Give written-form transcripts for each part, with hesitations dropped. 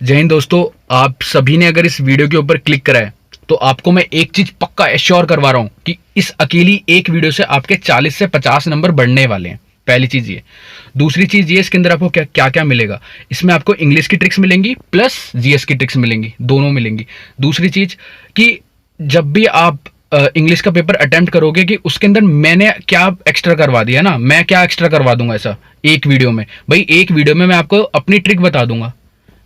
जय हिंद दोस्तों। आप सभी ने अगर इस वीडियो के ऊपर क्लिक करा है तो आपको मैं एक चीज पक्का एश्योर करवा रहा हूं कि इस अकेली एक वीडियो से आपके 40 से 50 नंबर बढ़ने वाले हैं। पहली चीज ये। दूसरी चीज ये, इसके अंदर आपको क्या क्या क्या मिलेगा। इसमें आपको इंग्लिश की ट्रिक्स मिलेंगी प्लस जीएस की ट्रिक्स मिलेंगी, दोनों मिलेंगी। दूसरी चीज कि जब भी आप इंग्लिश का पेपर अटेम्प्ट करोगे कि उसके अंदर मैंने क्या एक्स्ट्रा करवा दिया ना, मैं क्या एक्स्ट्रा करवा दूंगा ऐसा एक वीडियो में। भाई एक वीडियो में मैं आपको अपनी ट्रिक बता दूंगा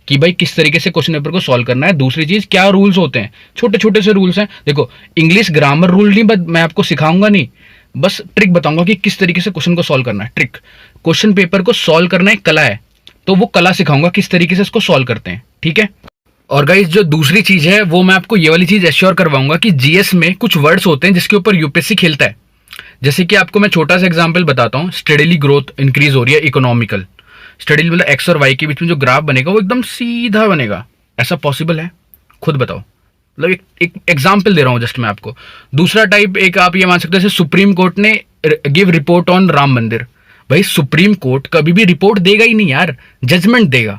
कि भाई किस तरीके से क्वेश्चन पेपर को सॉल्व करना है। दूसरी चीज, क्या रूल्स होते हैं, छोटे छोटे से रूल्स हैं। देखो, इंग्लिश ग्रामर रूल नहीं मैं आपको सिखाऊंगा, नहीं, बस ट्रिक बताऊंगा कि किस तरीके से क्वेश्चन को सॉल्व करना है। ट्रिक, क्वेश्चन पेपर को सॉल्व करना एक कला है, तो वो कला सिखाऊंगा किस तरीके से इसको सॉल्व करते हैं, ठीक है। और गाइस, जो दूसरी चीज है वो मैं आपको ये वाली चीज एश्योर करवाऊंगा कि जीएस में कुछ वर्ड्स होते हैं जिसके ऊपर यूपीएससी खेलता है। जैसे कि आपको मैं छोटा सा एग्जांपल बताता हूं, स्टेडली ग्रोथ इंक्रीज हो रही है इकोनॉमिकल। स्टेडली मतलब एक्स और वाई के बीच में जो ग्राफ बनेगा वो एकदम सीधा बनेगा। ऐसा पॉसिबल है? खुद बताओ। मतलब एक एग्जाम्पल दे रहा हूं जस्ट मैं आपको। दूसरा टाइप, एक आप ये मान सकते हैं, सुप्रीम कोर्ट ने गिव रिपोर्ट ऑन राम मंदिर। भाई सुप्रीम कोर्ट कभी भी रिपोर्ट देगा ही नहीं यार, जजमेंट देगा।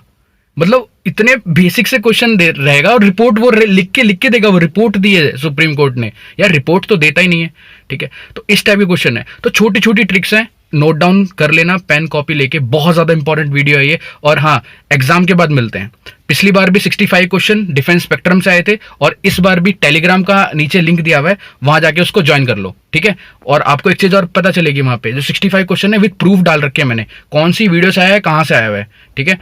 मतलब इतने बेसिक से क्वेश्चन दे रहेगा और रिपोर्ट वो लिख के देगा। वो रिपोर्ट दी है सुप्रीम कोर्ट ने, यार रिपोर्ट तो देता ही नहीं है, ठीक है। तो इस टाइप के क्वेश्चन है, तो छोटी छोटी ट्रिक्स हैं, नोट डाउन कर लेना पेन कॉपी लेके। बहुत ज्यादा इंपॉर्टेंट वीडियो है ये। और हाँ, एग्जाम के बाद मिलते हैं। पिछली बार भी 65 क्वेश्चन डिफेंस स्पेक्ट्रम से आए थे, और इस बार भी टेलीग्राम का नीचे लिंक दिया हुआ है, वहां जाके उसको ज्वाइन कर लो, ठीक है। और आपको एक चीज और पता चलेगी, वहां पे जो 65 क्वेश्चन है विद प्रूफ डाल रखे हैं मैंने, कौन सी वीडियो से आया है, कहां से आया हुआ है, ठीक है।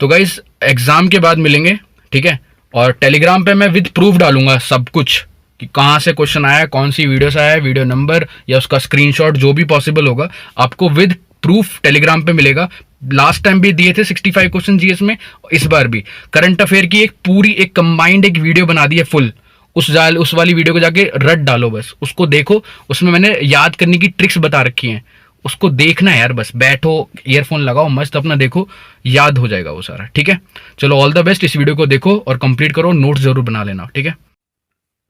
तो गाइस, एग्जाम के बाद मिलेंगे, ठीक है। और टेलीग्राम पे मैं विद प्रूफ डालूंगा सब कुछ, कि कहाँ से क्वेश्चन आया, कौन सी वीडियो से आया, वीडियो नंबर या उसका स्क्रीनशॉट, जो भी पॉसिबल होगा आपको विद प्रूफ टेलीग्राम पे मिलेगा। लास्ट टाइम भी दिए थे 65 क्वेश्चन जीएस में, इस बार भी करंट अफेयर की एक पूरी एक कंबाइंड एक वीडियो बना दी है फुल। उस वाली वीडियो को जाके रट डालो, बस उसको देखो। उसमें मैंने याद करने की ट्रिक्स बता रखी हैं, उसको देखना है यार। बस बैठो, ईयरफोन लगाओ, मस्त अपना देखो, याद हो जाएगा वो सारा, ठीक है। चलो, ऑल द बेस्ट। इस वीडियो को देखो और कंप्लीट करो, नोट्स जरूर बना लेना, ठीक है।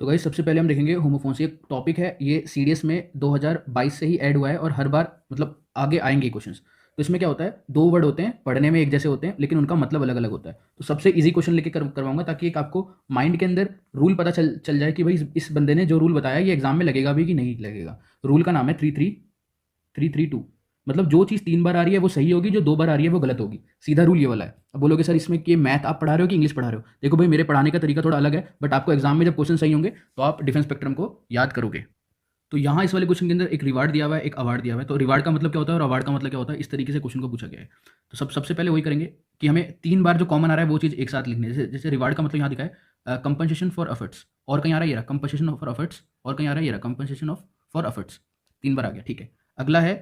तो गाइस, सबसे पहले हम देखेंगे होमोफोन्स। ये टॉपिक है, ये सीडीएस में 2022 से ही ऐड हुआ है और हर बार मतलब आगे आएंगे क्वेश्चंस। तो इसमें क्या होता है, दो वर्ड होते हैं, पढ़ने में एक जैसे होते हैं लेकिन उनका मतलब अलग अलग होता है। तो सबसे इजी क्वेश्चन लेके करवाऊंगा, ताकि एक आपको माइंड के अंदर रूल पता चल जाए कि भाई इस बंदे ने जो रूल बताया ये एग्जाम में लगेगा भी कि नहीं लगेगा। रूल का नाम है 33332। मतलब जो चीज़ 3 बार आ रही है वो सही होगी, जो 2 बार आ रही है वो गलत होगी। सीधा रूल ये वाला है। अब बोलोगे सर इसमें कि मैथ आप पढ़ा रहे हो कि इंग्लिश पढ़ा रहे हो? देखो भाई, मेरे पढ़ाने का तरीका थोड़ा अलग है, बट आपको एग्जाम में जब क्वेश्चन सही होंगे तो आप डिफेंस स्पेक्ट्रम को याद करोगे। तो यहाँ इस वाले क्वेश्चन के अंदर एक रिवार्ड दिया हुआ है, एक अवार्ड दिया हुआ है। तो रिवार्ड का मतलब क्या होता है और अवार्ड का मतलब क्या होता है, इस तरीके से क्वेश्चन को पूछा गया है। तो सबसे पहले वही करेंगे कि हमें 3 बार जो कॉमन आ रहा है वो चीज़ एक साथ लिखनी है। जैसे रिवार्ड का मतलब यहाँ दिखा है कंपनसेशन फॉर एफर्ट्स, और कहीं आ रहा है ये रहा कंपनसेशन फॉर एफर्ट्स, और कहीं आ रहा है ये रहा कंपनसेशन ऑफ फॉर एफर्ट्स। 3 बार आ गया, ठीक है। अगला है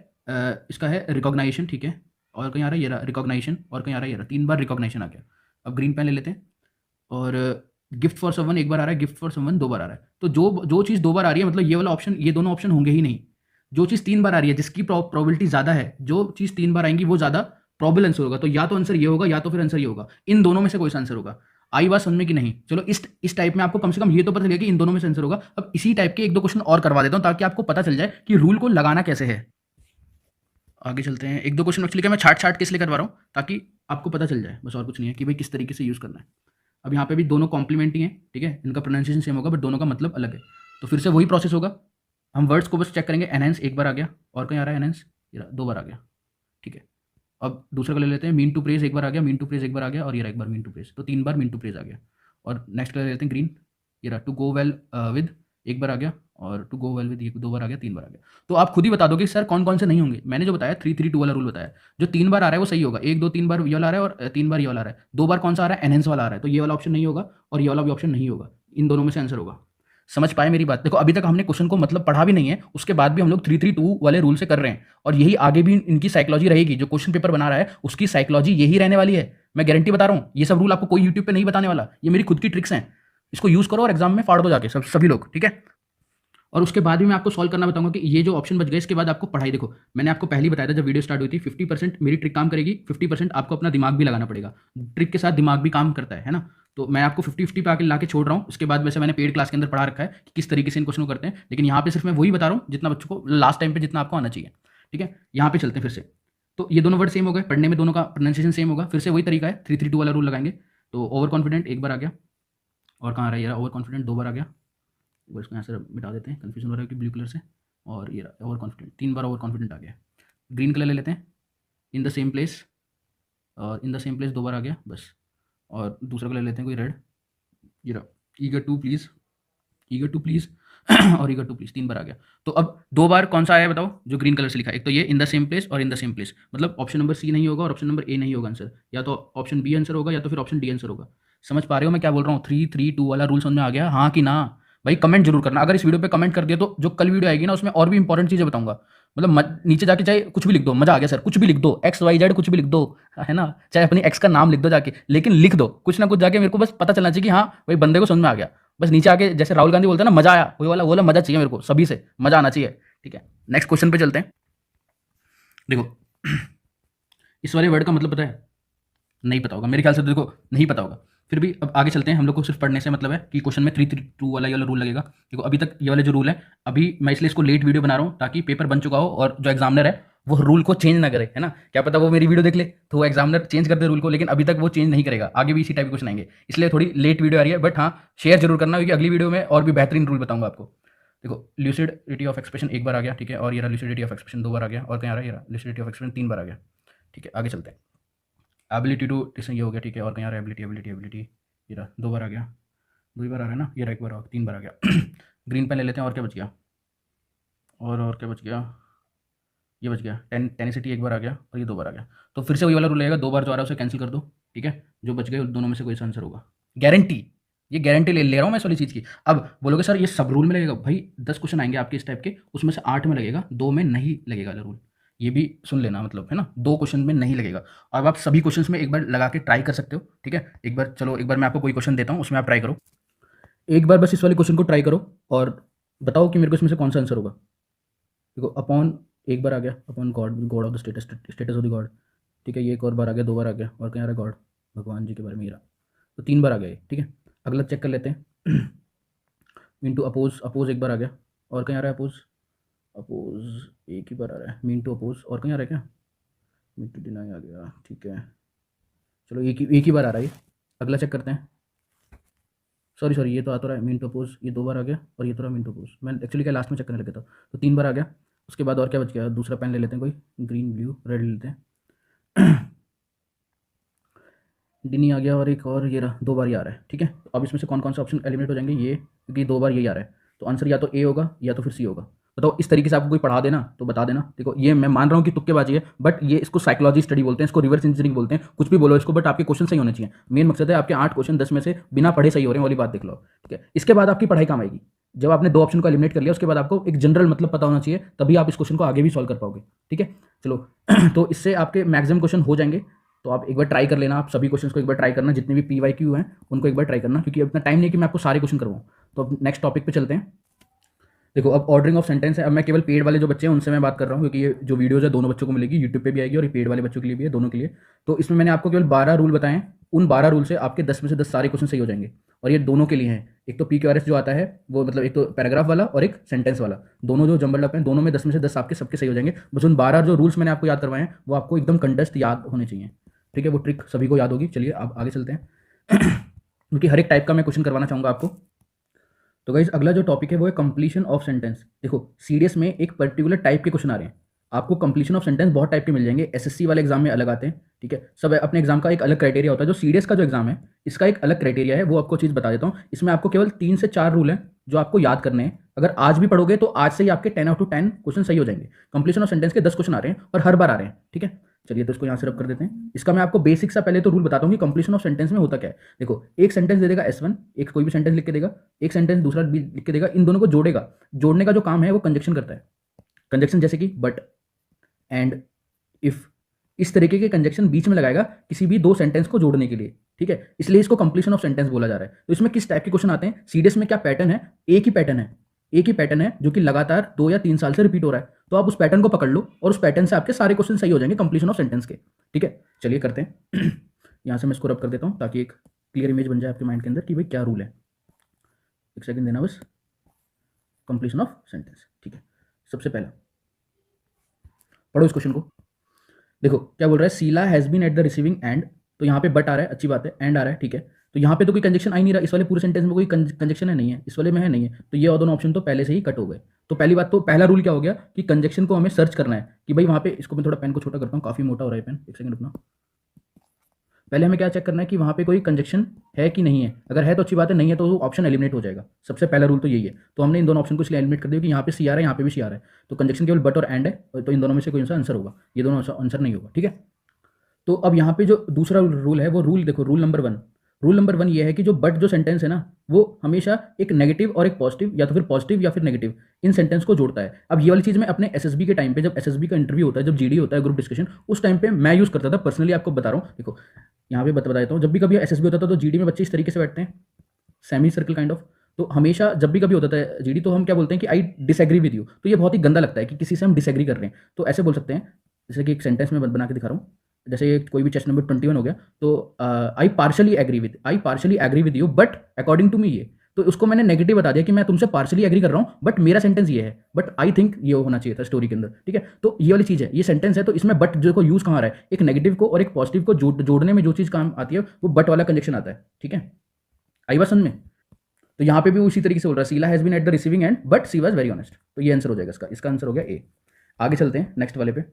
इसका है रिकॉग्नाइजेशन, ठीक है, और कहीं आ रहा है ये रहा रिकॉग्नाइजेशन, और कहीं आ रहा है ये रहा, 3 बार रिकॉग्नाइजेशन आ गया। अब ग्रीन पेन ले लेते हैं। और गिफ्ट फॉर समवन एक बार आ रहा है, गिफ्ट फॉर समवन 2 बार आ रहा है। तो जो जो चीज़ 2 बार आ रही है, मतलब ये वाला ऑप्शन, ये दोनों ऑप्शन होंगे ही नहीं। जो चीज़ 3 बार आ रही है, जिसकी प्रोबेबिलिटी ज़्यादा है, जो चीज़ 3 बार आएंगी वो ज़्यादा प्रॉबल आंसर होगा। तो या तो आंसर ये होगा या तो फिर आंसर ये होगा। इन दोनों में से कोई सा आंसर होगा। आई बात समझ में कि नहीं? चलो, इस टाइप में आपको कम से कम ये तो पता चलेगा कि इन दोनों में से आंसर होगा। अब इसी टाइप के 1-2 क्वेश्चन और करवा देता हूँ ताकि आपको पता चल जाए कि रूल को लगाना कैसे है। आगे चलते हैं। 1-2 क्वेश्चन एक्चुअली क्या मैं छाट के इसलिए करवा रहा हूँ ताकि आपको पता चल जाए, बस और कुछ नहीं है, कि भाई किस तरीके से यूज़ करना है। अब यहाँ पे भी दोनों कॉम्प्लीमेंट ही हैं, ठीक है, इनका प्रोनाउंसिएशन सेम होगा बट दोनों का मतलब अलग है। तो फिर से वही प्रोसेस होगा। हम वर्ड्स को बस चेक करेंगे। एनहेंस एक बार आ गया, और कहीं आ रहा है एनहेंस, 2 बार आ गया, ठीक है। अब दूसरा का ले लेते हैं। मीन टू प्रेज एक बार आ गया, मीन टू प्रेज एक बार आ गया, और ये रहा एक बार मीन टू प्रेज। तो 3 बार मीन टू प्रेज आ गया। और नेक्स्ट ले लेते हैं ग्रीन, ये रहा टू गो वेल विद एक बार आ गया, और टू गो वेल विद 2 बार आ गया, 3 बार आ गया। तो आप खुद ही बता दोगे सर कौन कौन से नहीं होंगे। मैंने जो बताया 3-3-2 वाला रूल बताया, जो 3 बार आ रहा है वो सही होगा। 1-2-3 बार ये वाला आ रहा है और 3 बार ये वाला आ रहा है। 2 बार कौन सा आ रहा है? एनहेंस वाला आ रहा है, तो ये वाला ऑप्शन नहीं होगा और ये वाला भी ऑप्शन नहीं होगा। इन दोनों में से आंसर होगा। समझ पाए मेरी बात? देखो, अभी तक हमने क्वेश्चन को मतलब पढ़ा भी नहीं है, उसके बाद भी हम लोग 3-3-2 वाले रूल से कर रहे हैं, और यही आगे भी इनकी साइकोलॉजी रहेगी। जो क्वेश्चन पेपर बना रहा है उसकी साइकोलॉजी यही रहने वाली है। मैं गारंटी बता रहा हूँ, ये सब रूल आपको कोई यूट्यूब पे नहीं बताने वाला। ये मेरी खुद की ट्रिक्स हैं। इसको यूज करो और एग्जाम में फाड़ दो जाके सभी लोग, ठीक है। और उसके बाद भी मैं आपको सॉल्व करना बताऊंगा कि ये जो ऑप्शन बच गए, इसके बाद आपको पढ़ाई। देखो, मैंने आपको पहले ही बताया था जब वीडियो स्टार्ट हुई थी, 50% मेरी ट्रिक काम करेगी, 50% आपको अपना दिमाग भी लगाना पड़ेगा। ट्रिक के साथ दिमाग भी काम करता है ना। तो मैं आपको 50-50 पे आके ला के छोड़ रहा हूँ। उसके बाद वैसे मैंने पेड क्लास के अंदर पढ़ा रखा है कि किस तरीके से इन क्वेश्चन को करते हैं, लेकिन यहाँ पे सिर्फ मैं वही बता रहा हूँ जितना बच्चों को लास्ट टाइम पे जितना आपको आना चाहिए, ठीक है। यहाँ पे चलते हैं फिर से। तो ये दोनों वर्ड सेम हो गए, पढ़ने में दोनों का प्रोनाउंसिएशन सेम होगा। फिर से वही तरीका है, 3-3-2 वाला रूल लगाएंगे। तो ओवर कॉन्फिडेंट एक बार आ गया, और कहाँ आ रहा है यार ओवर कॉन्फिडेंट, 2 बार आ गया। एक बार इसको यहाँ से मिटा देते हैं, कन्फ्यूजन हो रहा है कि ब्लू कलर से। और ये ओवर कॉन्फिडेंट 3 बार ओवर कॉन्फिडेंट आ गया। ग्रीन कलर ले लेते हैं, इन द सेम प्लेस, और इन द सेम प्लेस 2 बार आ गया बस। और दूसरा कलर लेते हैं कोई रेड, ये रहा, eager to please, eager to please और ईगर टू प्लीज़ 3 बार आ गया। तो अब 2 बार कौन सा आया बताओ जो ग्रीन कलर से लिखा है? एक तो ये इन द सेम प्लेस और इन द सेम प्लेस, मतलब ऑप्शन नंबर सी नहीं होगा और ऑप्शन नंबर ए नहीं होगा आंसर, या तो ऑप्शन बी आंसर होगा या तो फिर ऑप्शन डी आंसर होगा। समझ पा रहे हो मैं क्या बोल रहा हूँ? 3-3-2 वाला रूल समझ में आ गया, हाँ कि ना? भाई कमेंट जरूर करना, अगर इस वीडियो पे कमेंट कर दिया तो जो कल वीडियो आएगी ना उसमें और भी इंपॉर्टेंट चीज़ें बताऊंगा। मतलब नीचे जाके चाहे कुछ भी लिख दो, मजा आ गया सर, कुछ भी लिख दो, XYZ कुछ भी लिख दो, है ना? चाहे अपनी एक्स का नाम लिख दो जाके, लेकिन लिख दो कुछ ना कुछ जाके, मेरे को बस पता चलना चाहिए कि हाँ भाई बंदे को समझ में आ गया। बस नीचे आके जैसे राहुल गांधी बोलते हैं ना मजा आया, वो वाला मजा चाहिए मेरे को, सभी से मजा आना चाहिए। ठीक है, नेक्स्ट क्वेश्चन पे चलते हैं। देखो इस वाले वर्ड का मतलब पता है? नहीं पता होगा मेरे ख्याल से, तो देखो नहीं पता होगा, फिर भी अब आगे चलते हैं। हम लोग को सिर्फ पढ़ने से मतलब है कि क्वेश्चन में 3-3-2 वाला ये वाला रूल लगेगा। देखो अभी तक ये वाले जो रूल है, अभी मैं इसलिए इसको लेट वीडियो बना रहा हूँ ताकि पेपर बन चुका हो और जो एग्जामिनर है वो रूल को चेंज ना करे, है ना? क्या पता वो मेरी वीडियो देख ले तो वो एग्जामिनर चेंज कर दे रूल को, लेकिन अभी तक वो चेंज नहीं करेगा, आगे भी इसी टाइप के क्वेश्चन आएंगे, इसलिए थोड़ी लेट वीडियो आ रही है। बट हाँ, शेयर जरूर करना क्योंकि अगली वीडियो में और भी बेहतरीन रूल बताऊंगा आपको। देखो ल्यूसिडिटी ऑफ एक्सप्रेशन एक बार आ गया, ठीक है, और ये ल्यूसिडिटी ऑफ एक्सप्रेशन 2 बार आ गया, और कहीं आ रहा है ये ल्यूसिडिटी ऑफ एक्सप्रेशन 3 बार आ गया। ठीक है, आगे चलते हैं। एबिलिटी टू टिसन ये हो गया, ठीक है, और कहीं आ रहा है एबिलिटी एबिलिटी एबिलिटी, ये रहा 2 बार आ गया, 2 ही बार आ रहा है ना, ये रहा 1 बार, 3 बार आ गया। ग्रीन पेन ले लेते हैं, और क्या बच गया? और क्या बच गया? ये बच गया टेनिसिटी 1 बार आ गया, और ये 2 बार आ गया। तो फिर से वही वाला रूल रहेगा, 2 बार जो आ रहा है उसे कैंसिल कर दो, ठीक है, जो बच गए उन दोनों में से कोई सा आंसर होगा, गारंटी। ये गारंटी ले रहा हूँ मैं इस वाली चीज़ की। अब बोलोगे सर ये सब रूल में लगेगा, भाई 10 क्वेश्चन आएंगे आपके इस टाइप के, उसमें से 8 में लगेगा, 2 में नहीं लगेगा रूल, ये भी सुन लेना, मतलब है ना, 2 क्वेश्चन में नहीं लगेगा। अब आप सभी क्वेश्चंस में एक बार लगा के ट्राई कर सकते हो, ठीक है। एक बार चलो, एक बार मैं आपको कोई क्वेश्चन देता हूँ, उसमें आप ट्राई करो, एक बार बस इस वाले क्वेश्चन को ट्राई करो और बताओ कि मेरे को इसमें से कौन सा आंसर होगा। देखो अपॉन एक बार आ गया, upon God, God of the status, status of the God, ठीक है, ये एक और बार आ गया, 2 बार आ गया, और कहीं आ रहा है गॉड, भगवान जी के बारे में, ये रहा, तो 3 बार आ गया ये, ठीक है। अगला चेक कर लेते हैं। मीन टू अपोज, अपोज एक बार आ गया, और कहीं आ रहा है अपोज, अपोज एक ही बार आ रहा है, मीन टू अपोज, और कहीं आ रहा है क्या? मीन टू डिनाई आ गया, ठीक है, चलो एक ही बार आ रहा है ये। अगला चेक करते हैं, सॉरी सॉरी, ये तो आता रहा है मीन टू अपोज, ये 2 बार आ गया, और ये तो रहा मीन टू अपोज, मैं एक्चुअली क्या लास्ट में चेक करने लगा था, तो 3 बार आ गया। उसके बाद और क्या बच गया? दूसरा पेन ले लेते हैं कोई, ग्रीन ब्लू रेड ले लेते हैं। डिनी आ गया, और एक और ये रहा, 2 बार ये आ रहा है, ठीक है। तो अब इसमें से कौन कौन सा ऑप्शन एलिमिनेट हो जाएंगे? ये, क्योंकि 2 बार यही आ रहा है, तो आंसर या तो ए होगा या तो फिर सी होगा। बताओ इस तरीके से आपको कोई पढ़ा देना तो बता देना। देखो ये मैं मान रहा हूँ कि तुक्केबाजी है, बट ये इसको साइकोलॉजी स्टडी बोलते हैं, इसको रिवर्स इंजीनियरिंग बोलते हैं, कुछ भी बोलो इसको, बट आपके क्वेश्चन सही होने चाहिए। मेन मकसद है आपके 8 क्वेश्चन 10 में से बिना पढ़े सही हो रहे हैं वाली बात देख लो, ठीक है। इसके बाद आपकी पढ़ाई काम आएगी, जब आपने 2 ऑप्शन को एलिमिनेट कर लिया उसके बाद आपको एक जनरल मतलब पता होना चाहिए, तभी आप इस क्वेश्चन को आगे भी सॉल्व कर पाओगे, ठीक है। चलो तो इससे आपके मैक्सिमम क्वेश्चन हो जाएंगे। तो आप एक बार ट्राई कर लेना, आप सभी क्वेश्चंस को एक बार ट्राई करना, जितने भी PYQ हैं उनको एक बार ट्राई करना, क्योंकि इतना टाइम नहीं है कि मैं आपको सारे क्वेश्चन करवाऊँ। तो अब नेक्स्ट टॉपिक पे चलते हैं। देखो अब ऑर्डरिंग ऑफ सेंटेंस है, अब मैं केवल पेड वाले जो बच्चे हैं उनसे मैं बात कर रहा हूँ, क्योंकि ये जो वीडियोज़ है दोनों बच्चों को मिलेगी, यूट्यूब पे भी आएगी और ये पेड वाले बच्चों के लिए भी है, दोनों के लिए। तो इसमें मैंने आपको केवल 12 रूल बताए हैं, उन 12 रूल से आपके 10 में से 10 सारे क्वेश्चन सही हो जाएंगे, और ये दोनों के लिए हैं। एक तो PQRS जो आता है वो, मतलब एक तो पैराग्राफ वाला और एक सेंटेंस वाला, दोनों जो जंबल अप हैं, दोनों में 10 में से 10 आपके सबके सही हो जाएंगे। बस उन 12 जो रूल्स मैंने आपको याद करवाए हैं वो आपको एकदम कंटेस्ट याद होने चाहिए, ठीक है, वो ट्रिक सभी को याद होगी। चलिए अब आगे चलते हैं। क्योंकि हर एक टाइप का मैं क्वेश्चन करवाना चाहूँगा आपको। तो गाइस अगला जो टॉपिक है वो है कंप्लीशन ऑफ सेंटेंस। देखो सीडीएस में एक पर्टिकुलर टाइप के क्वेश्चन आ रहे हैं, आपको कंप्लीशन ऑफ सेंटेंस बहुत टाइप के मिल जाएंगे, एसएससी वाले एग्जाम में अलग आते हैं, ठीक है। सब अपने एग्जाम का एक अलग क्राइटेरिया होता है, जो सीडीएस का जो एग्जाम है इसका एक अलग क्राइटेरिया है, वो आपको चीज़ बता देता हूँ। इसमें आपको केवल 3 से 4 रूल हैं जो आपको याद करने हैं, अगर आज भी पढ़ोगे तो आज से ही आपके 10 आउट ऑफ 10 क्वेश्चन सही हो जाएंगे। कंप्लीशन ऑफ सेंटेंस के 10 क्वेश्चन आ रहे हैं और हर बार आ रहे हैं, ठीक है। चलिए तो इसको यहाँ से रब कर देते हैं। इसका मैं आपको बेसिक सा पहले तो रूल बताता हूँ कि कंप्लीशन ऑफ सेंटेंस में होता क्या है। देखो एक सेंटेंस दे देगा S1, एक कोई भी सेंटेंस लिख के देगा, एक सेंटेंस दूसरा भी लिख के देगा, इन दोनों को जोड़ेगा। जोड़ने का जो काम है वो कंजक्शन करता है। कंजक्शन जैसे कि बट, एंड, इफ, इस तरीके के कंजक्शन बीच में लगाएगा किसी भी 2 सेंटेंस को जोड़ने के लिए, ठीक है। इसलिए इसको कंप्लीशन ऑफ सेंटेंस बोला जा रहा है। तो इसमें किस टाइप के क्वेश्चन आते हैं, सीडीएस में क्या पैटर्न है, एक ही पैटर्न है, एक ही पैटर्न है जो कि लगातार 2 या 3 साल से रिपीट हो रहा है। तो आप उस पैटर्न को पकड़ लो और उस पैटर्न से आपके सारे क्वेश्चन सही हो जाएंगे कंप्लीशन ऑफ सेंटेंस के, ठीक है। चलिए करते हैं। यहाँ से मैं इसको रब कर देता हूँ ताकि एक क्लियर इमेज बन जाए आपके माइंड के अंदर कि भाई क्या रूल है। एक सेकंड देना बस। कंप्लीशन ऑफ सेंटेंस, ठीक है। सबसे पहला पढ़ो इस क्वेश्चन को। देखो क्या बोल रहा है, Sheela has been at the receiving end तो यहाँ पे बट आ रहा है, अच्छी बात है, एंड आ रहा है, ठीक है। तो यहाँ पे तो कोई कंजक्शन आ ही नहीं रहा, इस वाले पूरे सेंटेंस में कोई कंजक्शन है नहीं है, इस वाले में है नहीं है, तो ये दोनों ऑप्शन तो पहले से ही कट हो गए। तो पहली बात तो पहला रूल क्या हो गया कि कंजक्शन को हमें सर्च करना है कि भाई वहाँ पे, इसको मैं थोड़ा पेन को छोटा करता हूँ, काफ़ी मोटा हो रहा है पेन, एक सेकंड रुकना। पहले हमें क्या चेक करना है कि वहाँ पे कोई कंजक्शन है कि नहीं है, अगर है तो अच्छी बात है, नहीं है तो वो ऑप्शन एलिमिनेट हो जाएगा। सबसे पहला रूल तो यही है। तो हमने इन दोनों ऑप्शन को इसलिए एलिमिनेट कर दिया कि यहाँ पे सी आ रहा है, यहाँ पे भी सी आ रहा है, तो कंजक्शन केवल बट और एंड है, तो इन दोनों में से कोई सा आंसर होगा, ये दोनों आंसर नहीं होगा, ठीक है। तो अब यहाँ पे जो दूसरा रूल है वो रूल देखो, रूल नंबर वन ये है कि जो बट जो सेंटेंस है ना, वो हमेशा एक नेगेटिव और एक पॉजिटिव, या तो फिर पॉजिटिव या फिर नेगेटिव, इन सेंटेंस को जोड़ता है। अब ये वाली चीज़ मैं अपने एसएसबी के टाइम पे, जब एसएसबी का इंटरव्यू होता है, जब जीडी होता है, ग्रुप डिस्कशन, उस टाइम पे मैं यूज़ करता था पर्सनली, आपको बता रहा हूँ। देखो यहाँ पे बता देता हूँ, जब भी कभी एसएसबी होता था तो जीडी में बच्चे इस तरीके से बैठते हैं, सेमी सर्कल काइंड ऑफ। तो हमेशा जब भी कभी होता था जीडी, तो हम क्या बोलते हैं कि आई डिसएग्री विद यू। तो ये बहुत ही गंदा लगता है कि किसी से हम डिसएग्री कर रहे हैं, तो ऐसे बोल सकते हैं, जैसे कि एक सेंटेंस में बना के दिखा रहा हूँ। जैसे कोई भी चेस्ट नंबर 21 हो गया, तो I partially agree with you but according to me ये, तो उसको मैंने नेगेटिव बता दिया कि मैं तुमसे पार्शली एग्री कर रहा हूँ, बट मेरा सेंटेंस ये है, बट आई थिंक ये होना चाहिए था स्टोरी के अंदर, ठीक है। तो ये वाली चीज़ है, ये सेंटेंस है, तो इसमें बट जो को यूज़ कहाँ आ रहा है, एक नेगेटिव को और एक पॉजिटिव को जोड़ने में जो चीज़ काम आती है वो बट वाला कंजक्शन आता है, ठीक है। आई बात समझ में। तो यहाँ पे भी उसी तरीके से बोल रहा है, Sheela has been at the receiving end but she was very honest, तो ये आंसर हो जाएगा इसका आंसर हो गया ए। आगे चलते हैं नेक्स्ट वाले पे,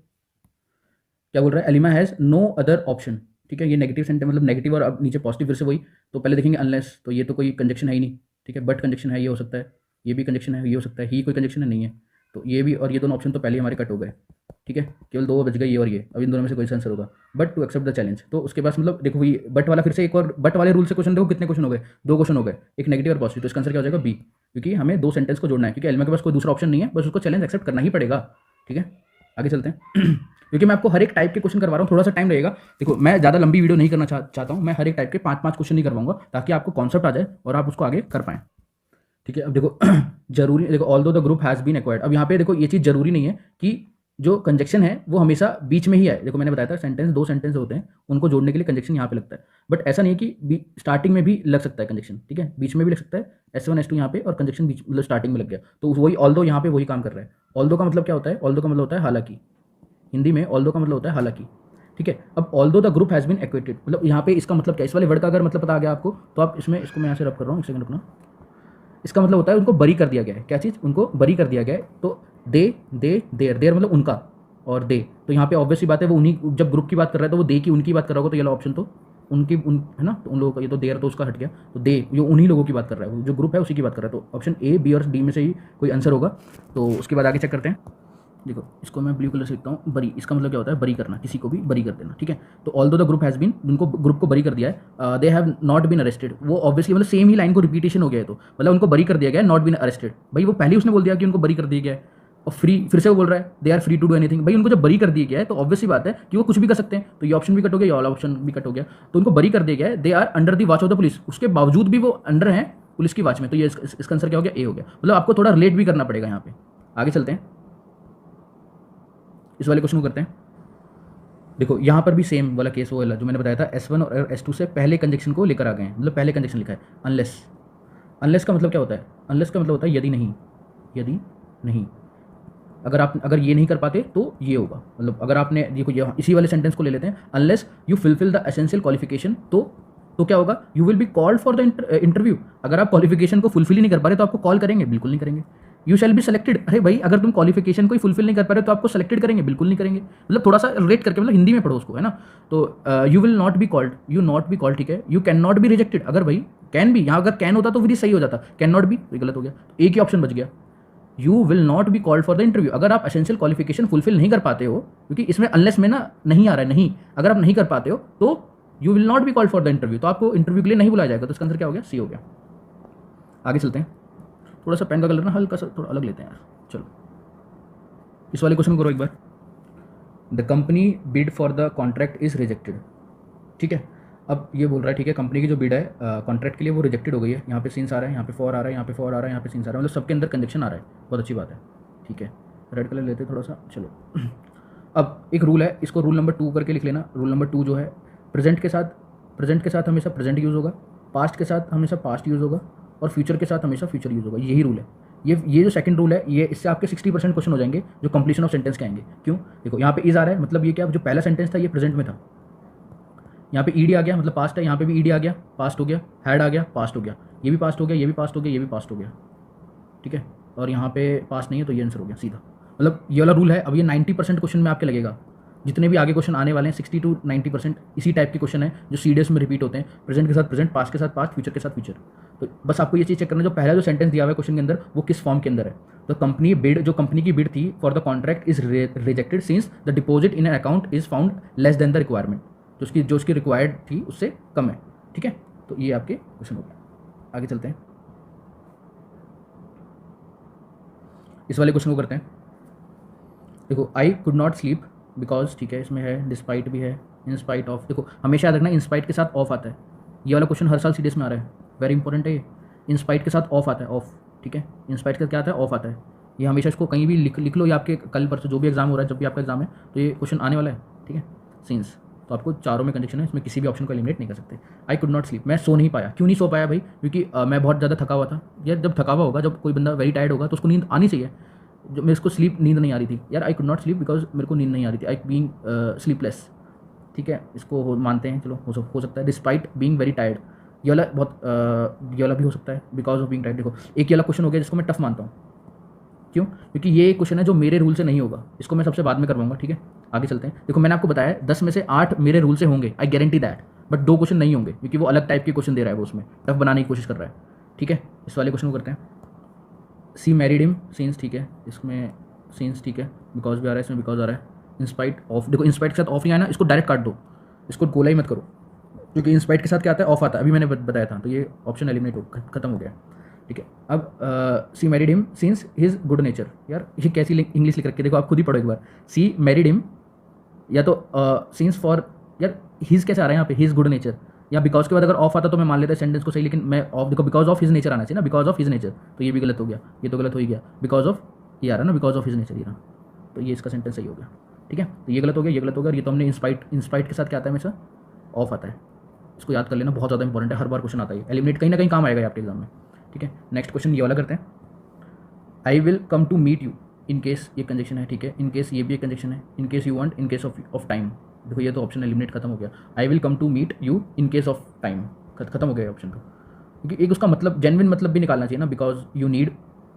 क्या बोल रहा है, एलिमा हैज़ नो अदर ऑप्शन, ठीक है। ये नेगेटिव सेंटेंस मतलब नेगेटिव और अब नीचे पॉजिटिव, फिर से वही। तो पहले देखेंगे अनलेस, तो ये तो कोई कंजक्शन है ही नहीं, ठीक है। बट कंजक्शन है, ये हो सकता है, ये भी कंजक्शन है, ये हो सकता है, ही कोई कंजक्शन है नहीं है, तो ये भी और ये दोनों ऑप्शन तो पहले हमारे कट हो गए, ठीक है। केवल दो बच गए, ये और ये। अब इन दोनों में से कोई सा आंसर होगा, but to accept the challenge. तो उसके पास मतलब देखो ये बट वाला, फिर से एक और बट वाले रूल से क्वेश्चन देखो, कितने क्वेश्चन हो गए, दो क्वेश्चन हो गए, एक नेगेटिव और पॉजिटिव। तो इसका आंसर क्या हो जाएगा, बी, क्योंकि हमें दो सेंटेंस को जोड़ना है, क्योंकि एलिमा के पास कोई दूसरा ऑप्शन नहीं है, बस उसको चैलेंज एक्सेप्ट करना ही पड़ेगा, ठीक है। आगे चलते हैं क्योंकि मैं आपको हर एक टाइप के क्वेश्चन करवा रहा हूँ, थोड़ा सा टाइम लगेगा। देखो मैं ज़्यादा लंबी वीडियो नहीं करना चाहता हूँ, मैं हर एक टाइप के 5-5 क्वेश्चन नहीं करवाऊंगा, ताकि आपको कॉन्सेप्ट आ जाए और आप उसको आगे कर पाएँ, ठीक है। अब देखो जरूरी, देखो although the group has been acquired, अब यहाँ पे देखो ये चीज़ जरूरी नहीं है कि जो कंजक्शन है वो हमेशा बीच में ही है। देखो मैंने बताया था सेंटेंस, दो सेंटेंस होते हैं, उनको जोड़ने के लिए कंजक्शन यहाँ पे लगता है, बट ऐसा नहीं है कि स्टार्टिंग में भी लग सकता है कंजक्शन, ठीक है, बीच में भी लग सकता है, S1 S2 यहाँ पे, और कंजक्शन बीच मतलब स्टार्टिंग में लग गया, तो वही ऑल्दो यहाँ पे वही काम कर रहा है। ऑल्दो का मतलब क्या होता है, ऑल्दो का मतलब होता है हालांकि, हिंदी में ऑल्दो का मतलब होता है हालांकि, ठीक है। अब although the group has been acquainted, मतलब यहाँ पे इसका मतलब क्या, इस वाले वर्ड का अगर मतलब पता आ गया आपको, तो आप इसमें, इसको मैं यहाँ से रब कर रहा हूँ, एक सेकंड रुकना। इसका मतलब होता है उनको बरी कर दिया गया है, क्या चीज़, उनको बरी कर दिया गया है। तो देर मतलब उनका, और दे, तो यहाँ पे ऑब्वियसली बात है वो उन्हीं, जब ग्रुप की बात कर रहा है तो वो दे की उनकी बात कर रहा होगा, तो ये ऑप्शन तो उनकी है ना, तो उन लोगों का, ये तो देर तो उसका हट गया, तो दे जो उन्हीं लोगों की बात कर रहा है, जो ग्रुप है उसी की बात कर रहा है, तो ऑप्शन ए, बी और डी में से ही कोई आंसर होगा। तो उसके बाद आगे चेक करते हैं। देखो इसको मैं ब्लू कलर से लिखता हूँ, बरी, इसका मतलब क्या होता है, बरी करना, किसी को भी बरी कर देना, ठीक है। तो although the group has been, उनको ग्रुप को बरी कर दिया है, they have not been arrested, वो ऑब्वियसली मतलब सेम ही लाइन को रिपीटेशन हो गया है, तो मतलब उनको बरी कर दिया गया है, नॉट बीन अरेस्टेड, भाई वो पहले उसने बोल दिया कि उनको बरी कर दिया गया है, और फ्री, फिर से वो बोल रहा है they are free to do anything, भाई उनको जब बरी कर दिया गया है तो ऑब्वियसली बात है कि वो कुछ भी कर सकते हैं, तो ये ऑप्शन भी कट हो गया, ये वाला ऑप्शन भी कट हो गया, तो उनको बरी कर दिया गया है, they are under the watch of the police, उसके बावजूद भी वो अंडर हैं पुलिस की वॉच में, तो ये इसका आंसर क्या हो गया, ए हो गया। मतलब आपको थोड़ा रिलेट भी करना पड़ेगा यहाँ पे। आगे चलते हैं, इस वाले क्वेश्चन को करते हैं। देखो यहाँ पर भी सेम वाला केस वो वाला जो मैंने बताया था, S1 और S2 से पहले कंजक्शन को लेकर आ गए हैं, मतलब पहले कंजक्शन लिखा है अनलेस। अनलेस का मतलब क्या होता है, अनलेस का मतलब होता है यदि नहीं, अगर ये नहीं कर पाते तो ये होगा, मतलब अगर आपने देखो इसी वाले सेंटेंस को ले लेते हैं, unless you fulfil the essential qualification, तो क्या होगा, you will be called for the interview. अगर आप क्वालिफिकेशन को फुलफिल ही नहीं कर पा रहे तो आपको कॉल करेंगे, बिल्कुल नहीं करेंगे। यू शैल बी सेलेक्टेड, अरे भाई अगर तुम क्वालिफिकेशन को ही फुलफिल नहीं कर पा रहे तो आपको सेलेक्टेड करेंगे, बिल्कुल नहीं करेंगे। मतलब थोड़ा सा रेट करके, मतलब हिंदी में पढ़ो उसको, है ना। तो you will not be called, you not be called, ठीक है। You can not be rejected, अगर भाई कैन भी, यहाँ अगर कैन होता तो फिर सही हो जाता, कैन नॉट बी तो गलत हो गया, एक ही ऑप्शन बच गया। You will not be called for the interview, अगर आप एसेंशियल क्वालिफिकेशन फुलफिल नहीं कर पाते हो, क्योंकि इसमें अनलेस में ना नहीं आ रहा है, नहीं, अगर आप नहीं कर पाते हो तो you will not be called for the interview, तो आपको इंटरव्यू के लिए नहीं बुलाया जाएगा, तो इसका आंसर क्या हो गया, सी हो गया। आगे चलते हैं, थोड़ा सा पेन का कलर ना हल्का सा थोड़ा अलग लेते हैं यार, चलो इस वाले क्वेश्चन को करो एक बार। The company bid for the contract is rejected, ठीक है। अब ये बोल रहा है, ठीक है, कंपनी की जो बिड है कॉन्ट्रैक्ट के लिए वो रिजेक्टेड हो गई है, यहाँ पे सीन्स आ रहा है, यहाँ पे फॉर आ रहा है, यहाँ पे फॉर आ रहा है, यहाँ पे सीन्स आ रहा है, मतलब सबके अंदर कंजक्शन आ रहा है, बहुत अच्छी बात है, ठीक है। रेड कलर लेते थोड़ा सा, चलो। अब एक रूल है, इसको रूल नंबर 2 करके लिख लेना। रूल नंबर 2 जो है, प्रेजेंट के साथ हमेशा प्रेजेंट यूज़ होगा, पास्ट के साथ हमेशा पास्ट यूज़ होगा, और फ्यूचर के साथ हमेशा फ्यूचर यूज़ होगा, यही रूल है। ये जो सेकंड रूल है, ये इससे आपके 60% क्वेश्चन हो जाएंगे जो कंप्लीशन ऑफ सेंटेंस के आएंगे। क्यों, देखो यहाँ पे इज आ रहा है, मतलब ये क्या, जो पहला सेंटेंस था ये प्रेजेंट में था, यहाँ पे ईडी आ गया मतलब पास्ट है, यहाँ पे भी ईडी आ गया पास्ट हो गया, हैड आ गया पास्ट हो गया, ये भी पास्ट हो गया, ये भी पास्ट हो गया, ये भी पास्ट हो गया, ठीक है। और यहाँ पे पास्ट नहीं है तो ये आंसर हो गया सीधा। मतलब ये वाला रूल है। अब ये 90% क्वेश्चन में आपके लगेगा, जितने भी आगे क्वेश्चन आने वाले हैं 60 to 90% इसी टाइप के क्वेश्चन है जो सीडीएस में रिपीट होते हैं, प्रेजेंट के साथ प्रेजेंट, पास्ट के साथ पास्ट, फ्यूचर के साथ फ्यूचर। तो बस आपको ये चीज़ चेक करना है जो पहला जो सेंटेंस दिया हुआ है क्वेश्चन के अंदर वो किस फॉर्म के अंदर है। तो कंपनी बिड, जो कंपनी की बिड थी for the contract is rejected since the deposit in account is found less than the requirement, जो उसकी रिक्वायर्ड थी उससे कम है, ठीक है। तो ये आपके क्वेश्चन हो गए। आगे चलते हैं, इस वाले क्वेश्चन को करते हैं। देखो, I could not sleep because, ठीक है, इसमें है डिस्पाइट भी है, इन स्पाइट ऑफ। देखो हमेशा याद रखना इन स्पाइट के साथ ऑफ आता है। ये वाला क्वेश्चन हर साल सीडीएस में आ रहा है, वेरी इंपॉर्टेंट है ये। इन स्पाइट के साथ ऑफ आता है, ऑफ, ठीक है। इन स्पाइट का क्या आता है, ऑफ आता है। ये हमेशा इसको कहीं भी लिख लो, या आपके कल परसों जो भी एग्जाम हो रहा है, जब भी आपका एग्जाम है तो ये क्वेश्चन आने वाला है, ठीक है। सिंस, तो आपको चारों में कंडीशन है, इसमें किसी भी ऑप्शन को एलिमिनेट नहीं कर सकते। आई कुड नॉट स्लीप, मैं सो नहीं पाया। क्यों नहीं सो पाया भाई? क्योंकि मैं बहुत ज़्यादा थका हुआ था। यार जब थका हुआ होगा, जब कोई बंदा वेरी टायर्ड होगा तो उसको नींद आनी चाहिए। जो मेरे को स्लीप, नींद नहीं आ रही थी यार। I could not sleep because मेरे को नींद नहीं आ रही थी, आई बीइंग स्लीपलेस, ठीक है। इसको मानते हैं, चलो हो सकता है। डिस्पाइट बीइंग वेरी टायर्ड, ये वाला बहुत ये वाला भी हो सकता है, बिकॉज ऑफ बीइंग टायर्ड। देखो एक ये वाला क्वेश्चन हो गया जिसको मैं टफ मानता हूँ। क्यों? क्योंकि ये क्वेश्चन है जो मेरे रूल से नहीं होगा, इसको मैं सबसे बाद में करवाऊंगा, ठीक है। आगे चलते हैं। देखो मैंने आपको बताया 10 में से 8 मेरे रूल से होंगे, I guarantee that, but 2 question नहीं होंगे क्योंकि वो अलग टाइप के क्वेश्चन दे रहा है, वो उसमें टफ बनाने की कोशिश कर रहा है, ठीक है। इस वाले क्वेश्चन को करते हैं। सी मैरिड हिम सीन्स, ठीक है, इसमें सीन्स, ठीक है, बिकॉज भी आ रहा है, इसमें बिकॉज आ रहा है। इंस्पाइट ऑफ, देखो इंस्पाइट के साथ ऑफ नहीं आया ना, इसको डायरेक्ट काट दो, इसको गोला ही मत करो, क्योंकि इंस्पाइट के साथ क्या आता है, ऑफ आता है, अभी मैंने बताया था। तो ये ऑप्शन एलिमिनेट हो, खत्म हो गया, ठीक है। अब सी married him since his good nature, यार ये कैसी इंग्लिश लिख रखी है, देखो आप खुद ही पढ़ो एक बार। सी मैरिड हिम, या तो सिंस फॉर, यार हिज कैसे आ रहा है यहाँ पे, हिज गुड नेचर, या बिकॉज के बाद अगर ऑफ आता तो मैं मान लेता सेंटेंस को सही, लेकिन मैं ऑफ, देखो बिकॉज ऑफ हिज नेचर आना चाहिए ना, बिकॉज ऑफ हिज नेचर, तो ये भी गलत हो गया, ये तो गलत हो ही गया। बिकॉज ऑफ ये आ रहा है ना, बिकॉज ऑफ हिज नेचर, ये रहा, तो ये इसका सेंटेंस सही हो गया, ठीक है। तो ये गलत हो गया, ये गलत हो गया। ये तो हमने इंस्पाइट के साथ क्या आता है हमेशा, ऑफ आता है। इसको याद कर लेना, बहुत ज़्यादा इंपॉर्टेंट है, हर बार क्वेश्चन आता है, एलिमिनेट कहीं ना कहीं काम आएगा आपके एग्जाम में, ठीक है। नेक्स्ट क्वेश्चन ये वाला करते हैं। I will come to meet you, in case ये कंजक्शन है, ठीक है। इन केस ये भी एक कंजक्शन है, in case you want, in case of time. देखो ये तो ऑप्शन एलिमिनेट खत्म हो गया। I will come to meet you in case of time, खत्म हो गया ऑप्शन तो, क्योंकि एक उसका मतलब जेन्युइन मतलब भी निकालना चाहिए ना, बिकॉज यू नीड,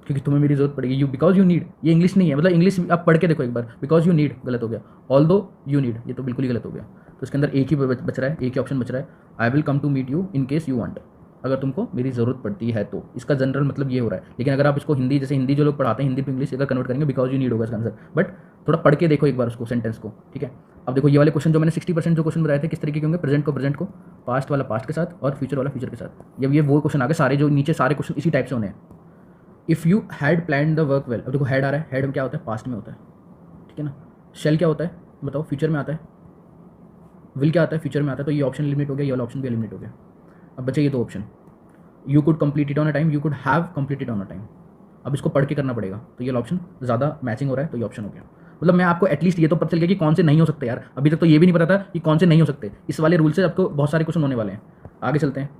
क्योंकि तुम्हें मेरी जरूरत पड़ेगी। यू बिकॉज यू नीड, ये इंग्लिश नहीं है, मतलब इंग्लिश आप पढ़ के देखो एक बार। बिकॉज यू नीड गलत हो गया, ऑल दो यू नीड, ये तो बिल्कुल ही गलत हो गया। तो इसके अंदर एक ही बच रहा है, एक ही ऑप्शन बच रहा है, I will come to meet you in case you want, अगर तुमको मेरी ज़रूरत पड़ती है तो। इसका जनरल मतलब ये हो रहा है, लेकिन अगर आप इसको हिंदी, जैसे हिंदी जो लोग पढ़ाते हैं हिंदी टू इंग्लिश, अगर कन्वर्ट करेंगे बिकॉज यू नीड होगा इसका आंसर, बट थोड़ा पढ़ के देखो एक बार उसको, सेंटेंस को, ठीक है। अब देखो ये वाले क्वेश्चन जो मैंने 60% जो क्वेश्चन बताए थे किस तरीके के होंगे, प्रेजेंट को प्रेजेंट को, पास्ट वाला पास्ट के साथ, और फ्यूचर वाला फ्यूचर के साथ। जब ये वो क्वेश्चन आ गए सारे, जो नीचे सारे क्वेश्चन इसी टाइप से होने हैं। If you had plan the work well, अब देखो हैड आ रहा है, हैड में क्या होता है, पास्ट में होता है, ठीक है ना। शेल क्या होता है बताओ, फ्यूचर में आता है। विल क्या आता है, फ्यूचर में आता है। तो ये ऑप्शन एलिमिनेट हो गया, ये वाला ऑप्शन भी एलिमिनेट हो गया। अब बचे ये 2 option, you could complete it on a time, you could have completed on a time. अब इसको पढ़ के करना पड़ेगा, तो ये ऑप्शन ज़्यादा मैचिंग हो रहा है, तो ये ऑप्शन हो गया। मतलब मैं आपको एटलीस्ट ये तो पता चल गया कि कौन से नहीं हो सकते यार, अभी तक तो ये भी नहीं पता था कि कौन से नहीं हो सकते। इस वाले रूल से आपको बहुत सारे क्वेश्चन होने वाले हैं। आगे चलते हैं,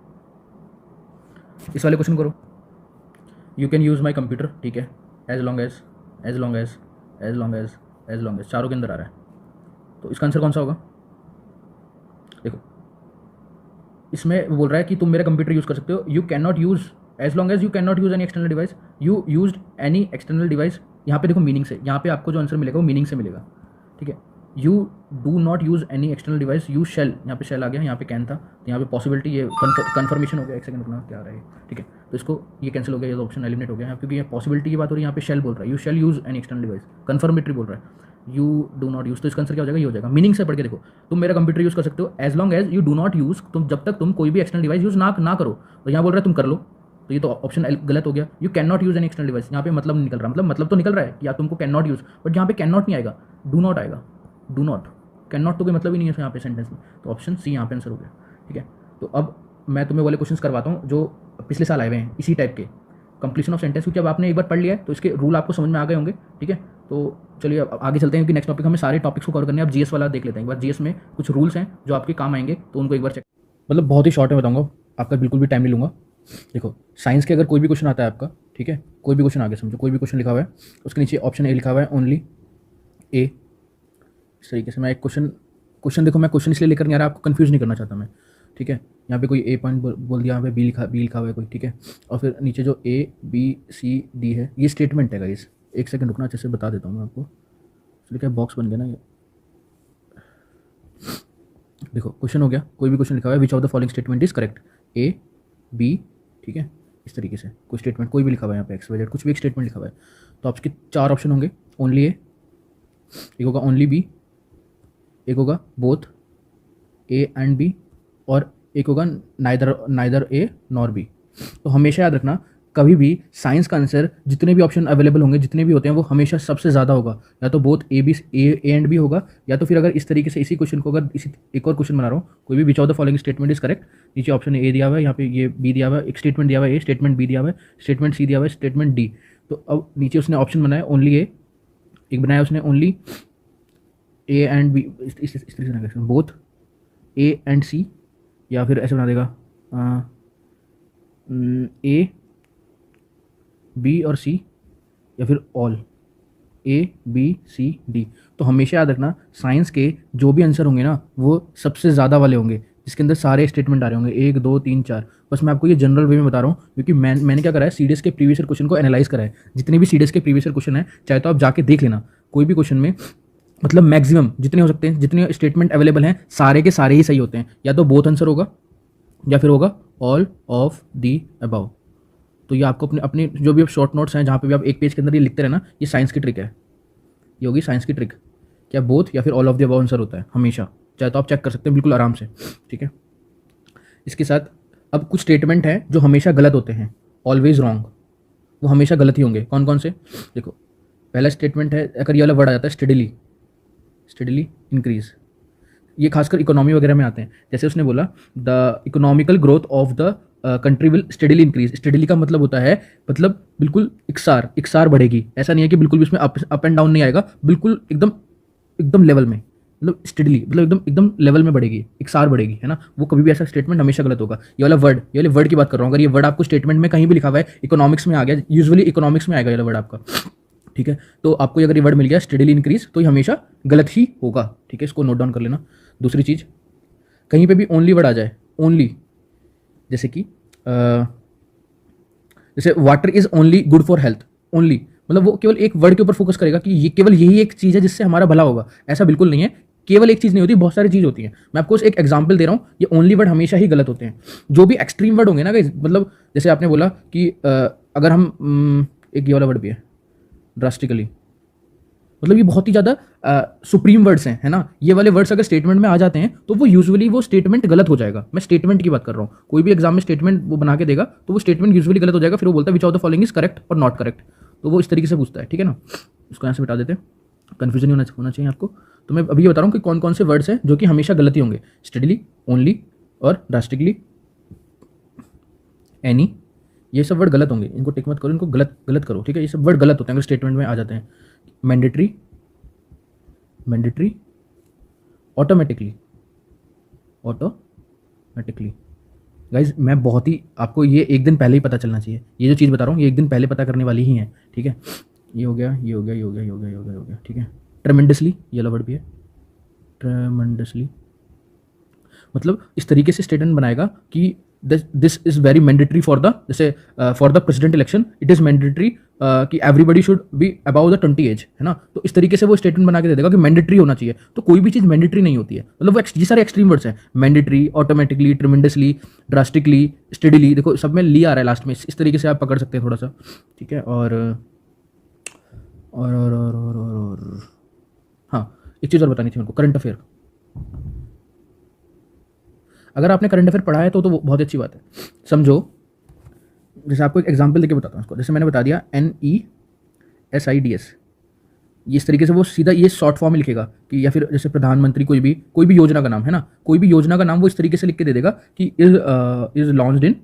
इस वाले क्वेश्चन करो। You can use my computer, ठीक है, एज लॉन्ग एज, चारों के अंदर आ रहा है, तो इसका आंसर कौन सा होगा। देखो इसमें बोल रहा है कि तुम मेरा कंप्यूटर यूज़ कर सकते हो, you can not use, as long as you can not use any external device, you used any external device. यहाँ पे देखो मीनिंग से, यहाँ पे आपको जो आंसर मिलेगा वो मीनिंग से मिलेगा, ठीक है। You do not use any external device, you shell, यहाँ पे शेल आ गया, यहाँ पे कैन था, तो यहाँ पे पॉसिबिलिटी, ये कन्फर्मेशन हो गया। एक सेकंड रुकना, क्या आ रहा है, ठीक है। तो इसको ये कैंसिल हो गया, ये तो ऑप्शन एलिमिनेट हो गया, क्योंकि ये पॉसिबिलिटी की बात हो रही है, यहाँ पे शेल बोल रहा है, you shell use any external device, confirmatory बोल रहा है, यू डू नॉट यूज़। तो इसका आंसर क्या हो जाएगा, ये हो जाएगा। मीनिंग से पढ़ के देखो, तुम मेरा कंप्यूटर यूज़ कर सकते हो as long as you do not use, तुम जब तक तुम कोई भी एक्सटर्नल डिवाइस यूज़ ना करो। तो यहाँ बोल रहा है तुम कर लो, तो ये तो ऑप्शन गलत हो गया। You can not use an external device, यहाँ पे मतलब नहीं निकल रहा, मतलब तो निकल रहा है कि या तुमको कैन नॉट यूज़, बट यहाँ पे कैन नॉट नहीं आएगा, डू नॉट आएगा। डू नॉट, कैन नॉट तो कोई मतलब ही नहीं है यहाँ पे सेंटेंस में, तो ऑप्शन सी यहाँ पे आंसर हो गया, ठीक है। तो अब मैं तुम्हें वाले क्वेश्चन करवाता हूँ जो पिछले साल आए हुए हैं इसी टाइप के, कंप्लीशन ऑफ सेंटेंस, क्योंकि अब आपने एक बार पढ़ लिया है तो इसके रूल आपको समझ में आ गए होंगे, ठीक है। तो चलिए अब आगे चलते हैं, क्योंकि नेक्स्ट टॉपिक हमें सारे टॉपिक्स को कवर करने हैं। अब जीएस वाला देख लेते हैं एक बार। जीएस में कुछ रूल्स हैं जो आपके काम आएंगे, तो उनको एक बार चेक, मतलब बहुत ही शॉर्ट में बताऊंगा, आपका बिल्कुल भी टाइम नहीं लूँगा। देखो साइंस के अगर कोई भी क्वेश्चन आता है आपका, ठीक है, कोई भी क्वेश्चन आगे समझो, कोई भी क्वेश्चन लिखा हुआ है, उसके नीचे ऑप्शन ए लिखा हुआ है, ओनली ए। इस तरीके से मैं एक क्वेश्चन क्वेश्चन देखो, मैं क्वेश्चन इसलिए लेकर नहीं आ रहा, आपको कंफ्यूज नहीं करना चाहता मैं, ठीक है। यहाँ पे कोई ए पॉइंट बोल दिया, यहाँ पे बी लिखा हुआ है कोई, ठीक है। और फिर नीचे जो ए बी सी डी है, ये स्टेटमेंट है गाइस। एक सेकंड रुकना, अच्छे से बता देता हूँ मैं आपको। इसलिए क्या बॉक्स बन गया ना ये। देखो क्वेश्चन हो गया, कोई भी क्वेश्चन लिखा हुआ है, which of the following statement is correct, A B, ठीक है। इस तरीके से कोई स्टेटमेंट कोई भी लिखा हुआ है यहाँ पे, एक्स वाई जेड कुछ भी एक स्टेटमेंट लिखा हुआ है, तो आपके 4 ऑप्शन होंगे। ओनली ए, एक होगा ओनली बी, एक होगा बोथ ए एंड बी, और एक होगा नाइदर ए नॉर बी। तो हमेशा याद रखना, कभी भी साइंस का आंसर जितने भी ऑप्शन अवेलेबल होंगे, जितने भी होते हैं, वो हमेशा सबसे ज़्यादा होगा, या तो बोथ ए एंड बी होगा, या तो फिर अगर इस तरीके से इसी क्वेश्चन को, अगर इसी एक और क्वेश्चन बना रहा हूँ, कोई भी विच of the following statement is correct, नीचे ऑप्शन ए दिया हुआ है, यहाँ पे ये बी दिया हुआ है, एक स्टेटमेंट दिया हुआ है ए, स्टेटमेंट बी दिया हुआ है, स्टेटमेंट सी दिया हुआ है, स्टेटमेंट डी। तो अब नीचे उसने ऑप्शन बनाया ओनली ए, एक बनाया उसने ओनली ए एंड बी, इस तरीके से बोथ ए एंड सी, या फिर ऐसे बना देगा ए बी और सी, या फिर all A B C D. तो हमेशा याद रखना, साइंस के जो भी आंसर होंगे ना, वो सबसे ज़्यादा वाले होंगे, जिसके अंदर सारे स्टेटमेंट आ रहे होंगे, 1 2 3 4। बस मैं आपको ये जनरल वे में बता रहा हूँ, क्योंकि मैंने क्या करा है, सीडीएस के प्रीवियस ईयर क्वेश्चन को एनालाइज करा है। जितने भी सीडीएस के प्रीवियस ईयर क्वेश्चन है, चाहे तो आप जाके देख लेना, कोई भी क्वेश्चन में मतलब मैक्सिमम जितने हो सकते हैं, जितने स्टेटमेंट अवेलेबल हैं, सारे के सारे ही सही होते हैं, या तो बोथ आंसर होगा, या फिर होगा ऑल ऑफ दी अबाउ। तो ये आपको अपने अपने जो भी शॉर्ट नोट्स हैं, जहाँ पे भी आप एक पेज के अंदर ये लिखते रहना, ये साइंस की ट्रिक है, ये होगी साइंस की ट्रिक। क्या बोथ या फिर all of the above answer होता है हमेशा, चाहे तो आप चेक कर सकते हैं बिल्कुल आराम से, ठीक है। इसके साथ अब कुछ स्टेटमेंट हैं जो हमेशा गलत होते हैं, ऑलवेज रॉन्ग, वो हमेशा गलत ही होंगे। कौन कौन से, देखो पहला स्टेटमेंट है, अगर ये वाला वर्ड आ जाता है स्टेडली इंक्रीज, ये खासकर इकोनॉमी वगैरह में आते हैं। जैसे उसने बोला the economical growth of the country will steadily increase. Steadily का मतलब होता है, मतलब बिल्कुल इकसार बढ़ेगी। ऐसा नहीं है कि बिल्कुल भी उसमें अप एंड डाउन नहीं आएगा, बिल्कुल एकदम लेवल में, मतलब स्टेडली, मतलब एकदम लेवल में बढ़ेगी, इकसार बढ़ेगी, है ना। वो कभी भी ऐसा स्टेटमेंट हमेशा गलत होगा। ये वाले वर्ड की बात कर रहा हूँ, अगर ये वर्ड आपको स्टेटमेंट में कहीं भी लिखा हुआ है, इकोनॉमिक्स में आ गया, यूजुअली इकोनॉमिक्स में आएगा ये वाला वर्ड आपका, ठीक है। तो आपको अगर ये वर्ड मिल गया स्टेडली इंक्रीज, तो ये हमेशा गलत ही होगा, ठीक है। इसको नोट डाउन कर लेना। दूसरी चीज़, कहीं पे भी ओनली वर्ड आ जाए, ओनली, जैसे कि जैसे water is only good for health, only मतलब वो केवल एक वर्ड के ऊपर फोकस करेगा कि ये केवल यही एक चीज़ है जिससे हमारा भला होगा। ऐसा बिल्कुल नहीं है, केवल एक चीज़ नहीं होती, बहुत सारी चीज़ होती है। मैं आपको एक एग्जांपल दे रहा हूँ, ये ओनली वर्ड हमेशा ही गलत होते हैं। जो भी एक्सट्रीम वर्ड होंगे ना गाइस, मतलब जैसे आपने बोला कि अगर हम एक ये वाला वर्ड भी है ड्रास्टिकली, मतलब ये बहुत ही ज़्यादा सुप्रीम वर्ड्स हैं, है ना। ये वाले वर्ड्स अगर स्टेटमेंट में आ जाते हैं तो वो यूजुअली वो स्टेटमेंट गलत हो जाएगा। मैं स्टेटमेंट की बात कर रहा हूँ, कोई भी एग्जाम में स्टेटमेंट वो बना के देगा तो वो स्टेटमेंट यूजुअली गलत हो जाएगा। फिर वो बोलता है which of the following is correct और नॉट करेक्ट, तो वो इस तरीके से पूछता है, ठीक है ना। उसको यहाँ से बता देते हैं, कन्फ्यूजन नहीं होना चाहिए आपको। तो मैं अभी ये बता रहा हूँ कि कौन कौन से वर्ड्स हैं जो कि हमेशा गलत ही होंगे, स्टेडली, ओनली और ड्रास्टिकली, एनी, ये सब वर्ड गलत होंगे, इनको टिक मत करो, इनको गलत करो, ठीक है। ये सब वर्ड गलत होते हैं अगर स्टेटमेंट में आ जाते हैं। मैंडेटरी, ऑटोमेटिकली गाइज, मैं बहुत ही आपको ये एक दिन पहले ही पता चलना चाहिए। ये जो चीज़ बता रहा हूँ ये एक दिन पहले पता करने वाली ही है, ठीक है। ये हो गया, ठीक है। ट्रेमेंडसली, ये वर्ड भी है, ट्रेमेंडसली, मतलब इस तरीके से स्टेटमेंट बनाएगा कि this is very mandatory for the, जैसे for the president election it is mandatory कि everybody should be above the 20 age, है ना। तो इस तरीके से वो स्टेटमेंट बना के दे देगा कि मैंडेटरी होना चाहिए। तो कोई भी चीज़ मैंडेटरी नहीं होती है, मतलब वो ये सारे एक्सट्रीम वर्ड्स हैं, mandatory, automatically, tremendously, drastically, steadily, देखो सब में ली आ रहा है लास्ट में, इस तरीके से आप पकड़ सकते हैं थोड़ा सा, ठीक है। और हाँ, एक चीज़ और बतानी थी मेरे को, करंट अफेयर। अगर आपने करंट अफेयर पढ़ा है तो वो बहुत अच्छी बात है। समझो, जैसे आपको एक एग्जांपल देके बताता हूँ इसको। जैसे मैंने बता दिया NESIDS, ये इस तरीके से वो सीधा ये शॉर्ट फॉर्म में लिखेगा कि, या फिर जैसे प्रधानमंत्री कोई भी योजना का नाम, है ना, कोई भी योजना का नाम वो इस तरीके से लिख के दे देगा कि इज लॉन्च्ड इन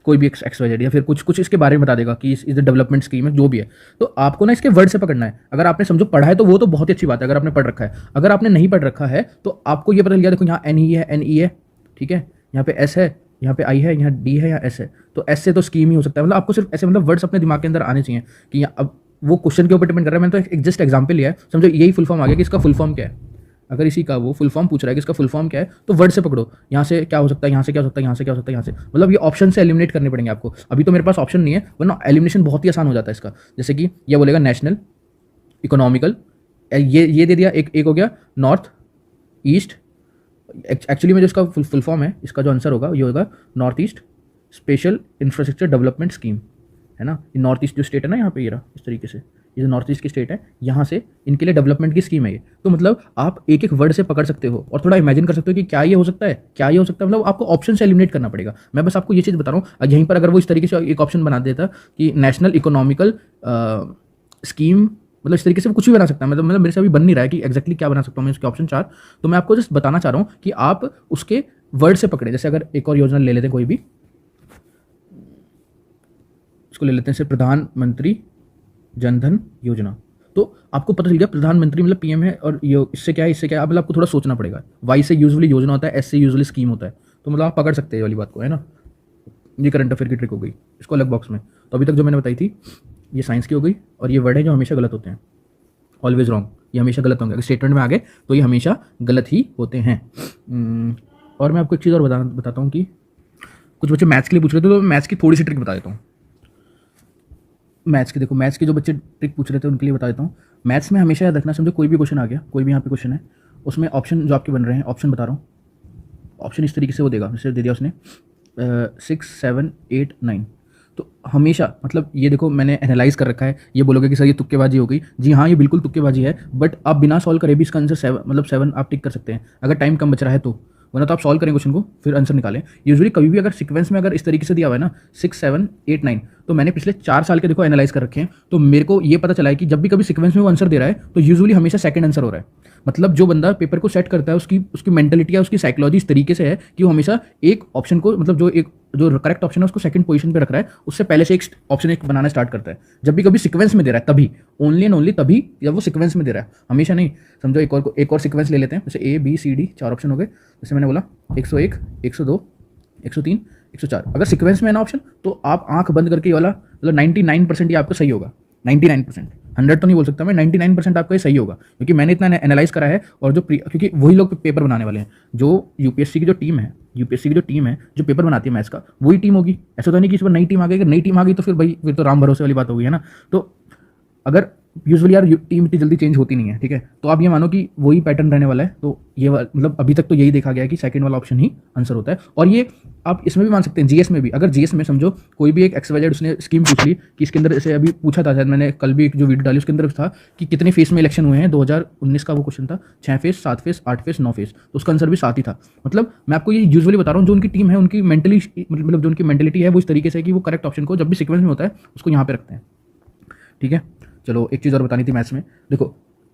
कोई भी XYZ, या फिर कुछ इसके बारे में बता देगा कि इस डेवलपमेंट स्कीम है, जो भी है। तो आपको ना इसके वर्ड से पकड़ना है। अगर आपने समझो पढ़ा है तो वो तो बहुत ही अच्छी बात है, अगर आपने पढ़ रखा है। अगर आपने नहीं पढ़ रखा है तो आपको ये पता चल गया, देखो यहाँ NE है, ठीक है, यहाँ पे S है, यहाँ पे I है, यहाँ D है, यहाँ S है, तो S से तो स्कीम ही हो सकता है। मतलब आपको सिर्फ ऐसे मतलब वर्ड्स अपने दिमाग के अंदर आने चाहिए कि अब वो क्वेश्चन के ऊपर डिपेंड कर रहा है। मैंने तो एक जस्ट एग्जांपल लिया है, समझो यही फुल फॉर्म आ गया कि इसका फुल फॉर्म क्या है। अगर इसी का वो फुल फॉर्म पूछ रहा है कि इसका फुल फॉर्म क्या है, तो वर्ड से पकड़ो, यहाँ से क्या हो सकता है, यहाँ से क्या हो सकता है, यहाँ से क्या हो सकता है, यहाँ से, मतलब ये ऑप्शन से एलिमिनेट करने पड़ेंगे आपको। अभी तो मेरे पास ऑप्शन नहीं है, वरना एलिमिनेशन बहुत ही आसान हो जाता है इसका। जैसे कि ये बोलेगा नेशनल, इकोनॉमिकल, ये दे दिया, एक हो गया नॉर्थ ईस्ट। एक्चुअली में जो इसका फुल फॉर्म है, इसका जो आंसर होगा ये होगा north east special infrastructure development scheme, है ना। ये नॉर्थ ईस्ट जो स्टेट है ना, यहाँ पे ये रहा इस तरीके से, ये जो नॉर्थ ईस्ट की स्टेट है, यहाँ से इनके लिए डेवलपमेंट की स्कीम है ये। तो मतलब आप एक एक वर्ड से पकड़ सकते हो और थोड़ा इमेजिन कर सकते हो कि क्या ये हो सकता है, क्या ये हो सकता है, मतलब आपको ऑप्शन से एलिमिनेट करना पड़ेगा। मैं बस आपको ये चीज़ बता रहा हूँ। यहीं पर अगर वो इस तरीके से एक ऑप्शन बना देता कि नेशनल इकोनॉमिकल स्कीम, मतलब इस तरीके से वो कुछ भी बना सकता है। मतलब मेरे से अभी बन नहीं रहा है कि एक्जैक्टली क्या बना सकता हूँ मैं इसके ऑप्शन 4। तो मैं आपको जस्ट बताना चाह रहा हूँ कि आप उसके वर्ड से पकड़े। जैसे अगर एक और योजना ले लेते हैं कोई भी, इसको ले लेते हैं जैसे प्रधानमंत्री जनधन योजना। तो आपको पता चल गया प्रधानमंत्री मतलब पीएम है, और ये इससे क्या है, इससे क्या है, मतलब आपको थोड़ा सोचना पड़ेगा। वाई से यूजुअली योजना होता है, एस से यूजुअली स्कीम होता है। तो मतलब आप पकड़ सकते हैं ये वाली बात को, है ना। ये करंट अफेयर की ट्रिक हो गई, इसको अलग बॉक्स में। तो अभी तक जो मैंने बताई थी ये साइंस की हो गई, और ये वर्ड है जो हमेशा गलत होते हैं, ऑलवेज रॉन्ग, ये हमेशा गलत होंगे। अगर स्टेटमेंट में आ गए तो ये हमेशा गलत ही होते हैं। और मैं आपको एक चीज़ और बताता हूँ कि कुछ बच्चे मैथ्स के लिए पूछ रहे थे, तो मैथ्स की थोड़ी सी ट्रिक बता देता हूँ। मैथ्स की देखो, मैथ्स के जो बच्चे ट्रिक पूछ रहे थे उनके लिए बता देता हूँ। मैथ्स में हमेशा याद रखना, समझो कोई भी क्वेश्चन आ गया, कोई भी यहाँ पे क्वेश्चन है, उसमें ऑप्शन जो आपके बन रहे हैं, ऑप्शन बता रहा हूँ, ऑप्शन इस तरीके से वो देगा, जैसे दे दिया उसने 6 7 8 9। तो हमेशा मतलब ये देखो मैंने एनालाइज कर रखा है। ये बोलोगे कि सर ये तुक्केबाजी हो गई, जी हाँ ये बिल्कुल तुक्केबाजी है, बट आप बिना सॉल्व करे भी इसका आंसर 7 मतलब 7 आप टिक कर सकते हैं अगर टाइम कम बच रहा है तो, वरना तो आप सॉल्व करें क्वेश्चन को फिर आंसर निकालें। यूजुअली कभी भी अगर सीक्वेंस में अगर इस तरीके से दिया हुआ है ना 6 7 8 9, तो मैंने पिछले 4 साल के देखो एनालाइज कर रखे हैं, तो मेरे को ये पता चला है कि जब भी कभी सीक्वेंस में वो आंसर दे रहा है तो यूजुअली हमेशा सेकंड आंसर हो रहा है। मतलब जो बंदा पेपर को सेट करता है उसकी मेंटलिटी या उसकी साइकोलॉजी इस तरीके से है कि वो हमेशा एक ऑप्शन को, मतलब जो करेक्ट ऑप्शन है उसको सेकंड पोजीशन पे रख रहा है, उससे पहले से एक ऑप्शन एक बनाना स्टार्ट करता है। जब भी कभी सीक्वेंस में दे रहा है तभी, ओनली एंड ओनली तभी जब वो सीक्वेंस में दे रहा है, हमेशा नहीं। समझो एक और सीक्वेंस ले लेते हैं, जैसे A B C D 4 option हो गए, जैसे मैंने बोला 101 102 103 104। अगर सीक्वेंस में है ना ऑप्शन, तो आप आंख बंद करके ये वाला मतलब 99% ये आपको सही होगा। 99%, 100 तो नहीं बोल सकता मैं, 99% आपका ये सही होगा, क्योंकि मैंने इतना एनालाइज करा है। और जो क्योंकि वही लोग पेपर बनाने वाले हैं, जो यूपीएससी की जो टीम है, जो पेपर बनाती है मैथ्स का, वही टीम होगी। ऐसा तो नहीं कि इस पर नई टीम आ गई, अगर नई टीम आ गई तो फिर तो राम भरोसे वाली बात होगी, है ना। तो अगर यूजुअली यार टीम इतनी जल्दी चेंज होती नहीं है, ठीक है, तो आप ये मानो कि वही पैटर्न रहने वाला है। तो ये मतलब अभी तक तो यही देखा गया है कि सेकंड वाला ऑप्शन ही आंसर होता है। और ये आप इसमें भी मान सकते हैं, जीएस में भी। अगर जीएस में समझो कोई भी एक XYZ उसने स्कीम पूछ ली कि इसके अंदर, जैसे अभी पूछा था शायद मैंने कल भी एक जो वीडियो डाली उसके अंदर था कि कितने फेज में इलेक्शन हुए हैं, 2019 का वो क्वेश्चन था, 6 फेज 7 फेज 8 फेज 9 फेज, तो उसका आंसर भी 7 ही था। मतलब मैं आपको ये यूजुअली बता रहा हूँ, जो उनकी टीम है उनकी मेंटली मतलब जो उनकी मेंटलिटी है वो इस तरीके से है कि वो करेक्ट ऑप्शन को जब भी सीक्वेंस में होता है उसको यहाँ पे रखते हैं, ठीक है। चलो एक चीज़ और बतानी थी मैथ्स में, देखो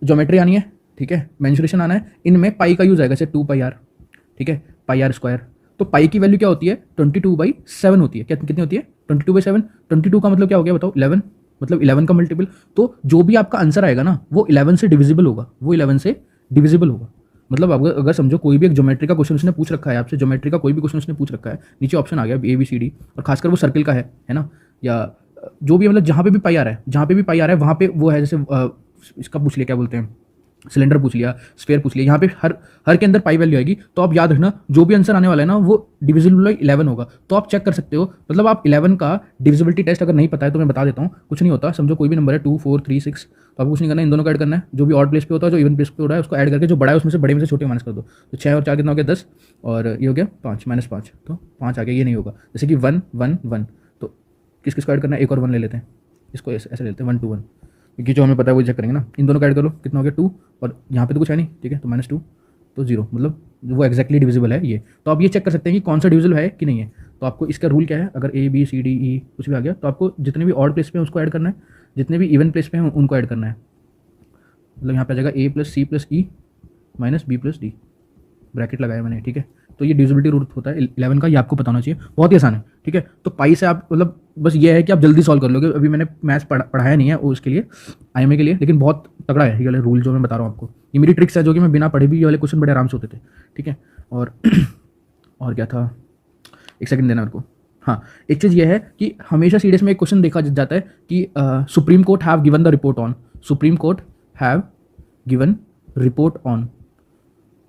ज्योमेट्री आनी है, ठीक है, मेंसुरेशन आना है, इनमें पाई का यूज आएगा, जैसे 2πr, ठीक है, πr²। तो पाई की वैल्यू क्या होती है, 22/7 होती है। कितनी होती है, 22/7। 22 का मतलब क्या हो गया बताओ, 11, मतलब 11 का मल्टीपल। तो जो भी आपका आंसर आएगा ना वो 11 से डिविजिबल होगा, मतलब अगर समझो कोई भी एक ज्योमेट्री का क्वेश्चन उसने पूछ रखा है आपसे, ज्योमेट्री का कोई भी क्वेश्चन उसने पूछ रखा है, नीचे ऑप्शन आ गया ABCD, और खासकर वो सर्किल का है ना, या जो भी मतलब जहाँ पे भी पाई आ रहा है वहाँ पे वो है। जैसे इसका पूछ लिया, क्या बोलते हैं, सिलेंडर पूछ लिया, स्फीयर पूछ लिया, यहाँ पे हर के अंदर पाई वैल्यू आएगी। तो आप याद रखना जो भी आंसर आने वाला है ना वो डिविजिबल बाई 11 होगा। तो आप चेक कर सकते हो, मतलब आप 11 का डिविजिबिलिटी टेस्ट अगर नहीं पता है तो मैं बता देता हूँ, कुछ नहीं होता। समझो कोई भी नंबर है 2 4 3 6, तो आपको कुछ नहीं करना है, इन दोनों को ऐड करना है। जो भी ऑड प्लेस पे होता है, जो इवन प्लेस पे हो रहा है, उसको ऐड करके जो बड़ा है उसमें से बड़े में से छोटे माइनस कर दो। तो 6 और 4 कितना हो गया 10, और ये हो गया 5 -5, तो 5 आ गया, ये नहीं होगा। जैसे कि 1 1 1, तो किसको ऐड करना है, एक और 1 ले लेते हैं, इसको ऐसे लेते हैं 1 2 1, क्योंकि जो हमें पता है वही चेक करेंगे ना। इन दोनों का ऐड करो, कितना हो गया 2, और यहाँ पे तो कुछ है नहीं, ठीक है, तो -2 तो 0, मतलब वो एक्जैक्टली डिविजिबल है ये। तो आप ये चेक कर सकते हैं कि कौन सा डिविजिबल है कि नहीं है। तो आपको इसका रूल क्या है, अगर ABCDE कुछ भी आ गया तो आपको जितने भी ऑड प्लेस पे हैं उसको ऐड करना है, जितने भी इवन प्लेस पे हैं उनको ऐड करना है। मतलब यहाँ पे आ जाएगा A + C + E - B + D, bracket लगाया मैंने, ठीक है। तो ये डिविजिबिलिटी रूल होता है 11 का, ये आपको पता होना चाहिए, बहुत ही आसान है, ठीक है। तो पाई से आप मतलब बस ये है कि आप जल्दी सॉल्व कर लोगे। अभी मैंने मैथ्स पढ़ाया नहीं है वो इसके लिए, IMA के लिए, लेकिन बहुत तगड़ा है ये वाले रूल जो मैं बता रहा हूँ आपको। ये मेरी ट्रिक्स है जो कि मैं बिना पढ़े भी ये वाले क्वेश्चन बड़े आराम से होते थे, ठीक है। और और क्या था, एक सेकंड देना मेरे को। हाँ, एक चीज़ ये है कि हमेशा सीडीएस में एक क्वेश्चन देखा जाता है कि supreme court have given the report on, supreme court have given report on.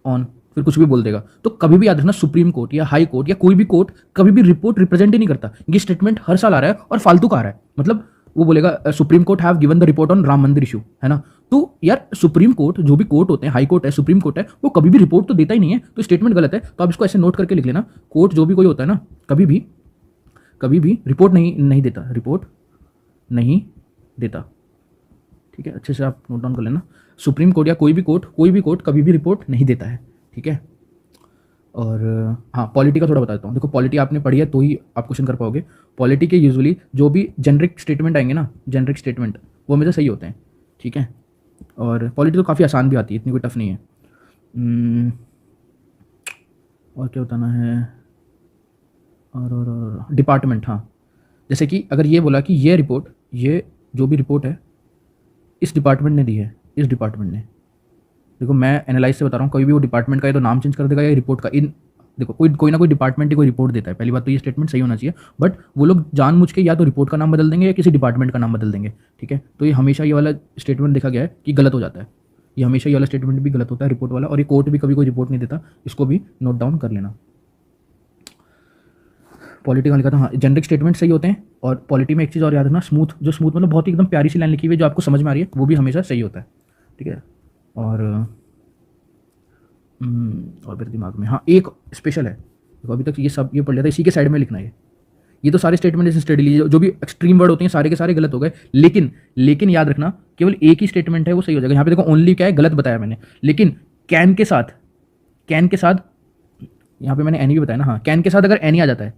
On, फिर कुछ भी बोल देगा। तो कभी भी याद रखना, सुप्रीम कोर्ट या हाई कोर्ट या कोई भी कोर्ट कभी भी रिपोर्ट रिप्रेजेंट ही नहीं करता। ये स्टेटमेंट हर साल आ रहा है और फालतू का आ रहा है। मतलब वो बोलेगा supreme court have given the report on Ram मंदिर इशू, है ना। तो यार सुप्रीम कोर्ट, जो भी कोर्ट होते हैं, हाई कोर्ट है, सुप्रीम कोर्ट है, वो कभी भी रिपोर्ट तो देता ही नहीं है। तो स्टेटमेंट गलत है। तो आप इसको ऐसे नोट करके लिख लेना, कोर्ट जो भी कोई होता है ना, कभी भी रिपोर्ट नहीं देता, रिपोर्ट नहीं देता। ठीक है, अच्छे से आप नोट डाउन कर लेना। सुप्रीम कोर्ट या कोई भी कोर्ट कभी भी रिपोर्ट नहीं देता है। ठीक है। और हाँ, पॉलिटी का थोड़ा बता देता हूँ। देखो, पॉलिटी आपने पढ़ी है तो ही आप क्वेश्चन कर पाओगे। पॉलिटी के यूजुअली जो भी जेनरिक स्टेटमेंट आएंगे ना, जेनरिक स्टेटमेंट, वो हमेशा सही होते हैं। ठीक है। और पॉलिटी तो काफ़ी आसान भी आती है, इतनी कोई टफ नहीं है। और क्या बताना है, और डिपार्टमेंट, हाँ, जैसे कि अगर ये बोला कि ये रिपोर्ट, ये जो भी रिपोर्ट है इस डिपार्टमेंट ने दी है, इस डिपार्टमेंट ने, देखो मैं एनालाइज से बता रहा हूँ, कोई भी वो डिपार्टमेंट का या तो नाम चेंज कर देगा या रिपोर्ट का। इन देखो, कोई ना कोई डिपार्टमेंट ही कोई रिपोर्ट देता है। पहली बात तो ये स्टेटमेंट सही होना चाहिए, बट वो लोग जानबूझ के या तो रिपोर्ट का नाम बदल देंगे या किसी डिपार्टमेंट का नाम बदल देंगे। ठीक है। तो ये हमेशा ये वाला स्टेटमेंट देखा गया है कि गलत हो जाता है। ये हमेशा ये वाला स्टेटमेंट भी गलत होता है, रिपोर्ट वाला। और ये कोर्ट भी कभी कोई रिपोर्ट नहीं देता, इसको भी नोट डाउन कर लेना। पॉलिटी का लिखा था, हाँ, जेनरिक स्टेटमेंट सही होते हैं। और पॉलिटी में एक चीज़ और याद रखना, स्मूथ, जो स्मूथ मतलब बहुत ही एकदम प्यारी सी लाइन लिखी हुई है जो आपको समझ में आ रही है, वो भी हमेशा सही होता है। ठीक है। और मेरे दिमाग में, हाँ, एक स्पेशल है। देखो अभी तक ये पढ़ लिया था, इसी के साइड में लिखना है। ये तो सारे स्टेटमेंट जैसे स्टडी जो भी एक्सट्रीम वर्ड होते हैं सारे के सारे गलत हो गए, लेकिन याद रखना केवल एक ही स्टेटमेंट है वो सही हो जाएगा। यहाँ पे देखो ओनली क्या है, गलत बताया मैंने, लेकिन कैन के साथ यहाँ पे मैंने एनी भी बताया ना, हाँ, कैन के साथ अगर एनी आ जाता है,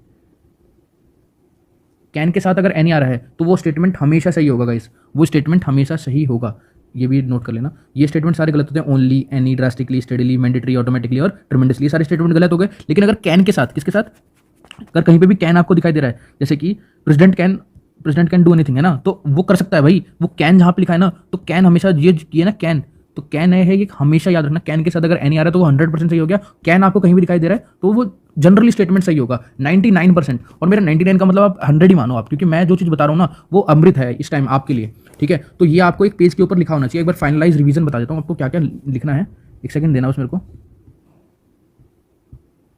कैन के साथ अगर एनी आ रहा है तो वो स्टेटमेंट हमेशा सही होगा गाइस, वो स्टेटमेंट हमेशा सही होगा। ये भी नोट कर लेना। ये स्टेटमेंट सारे गलत होते हैं, only, any, drastically, steadily, mandatory, automatically और ट्रेमेंडसली, सारे स्टेटमेंट गलत हो गए। लेकिन अगर कैन के साथ, किसके साथ, अगर कहीं पे भी कैन आपको दिखाई दे रहा है, जैसे कि प्रेसिडेंट कैन डू एनीथिंग, है ना, तो वो कर सकता है भाई। वो कैन जहाँ पे लिखा है ना, तो कैन हमेशा ये ना कैन, तो कैन है ये हमेशा याद रखना। कैन के साथ अगर एनी आ रहा है तो वो 100% सही हो गया। कैन आपको कहीं भी दिखाई दे रहा है तो वो जनरली स्टेटमेंट सही होगा 99%। और मेरा 99 का मतलब आप 100 ही मानो आप, क्योंकि मैं जो चीज़ बता रहा हूँ ना वो अमृत है इस टाइम आपके लिए। ठीक है। तो ये आपको एक पेज के ऊपर लिखा होना चाहिए। एक बार फाइनलाइज रिवीजन बता देता हूँ आपको क्या क्या लिखना है। एक सेकंड देना बस मेरे को।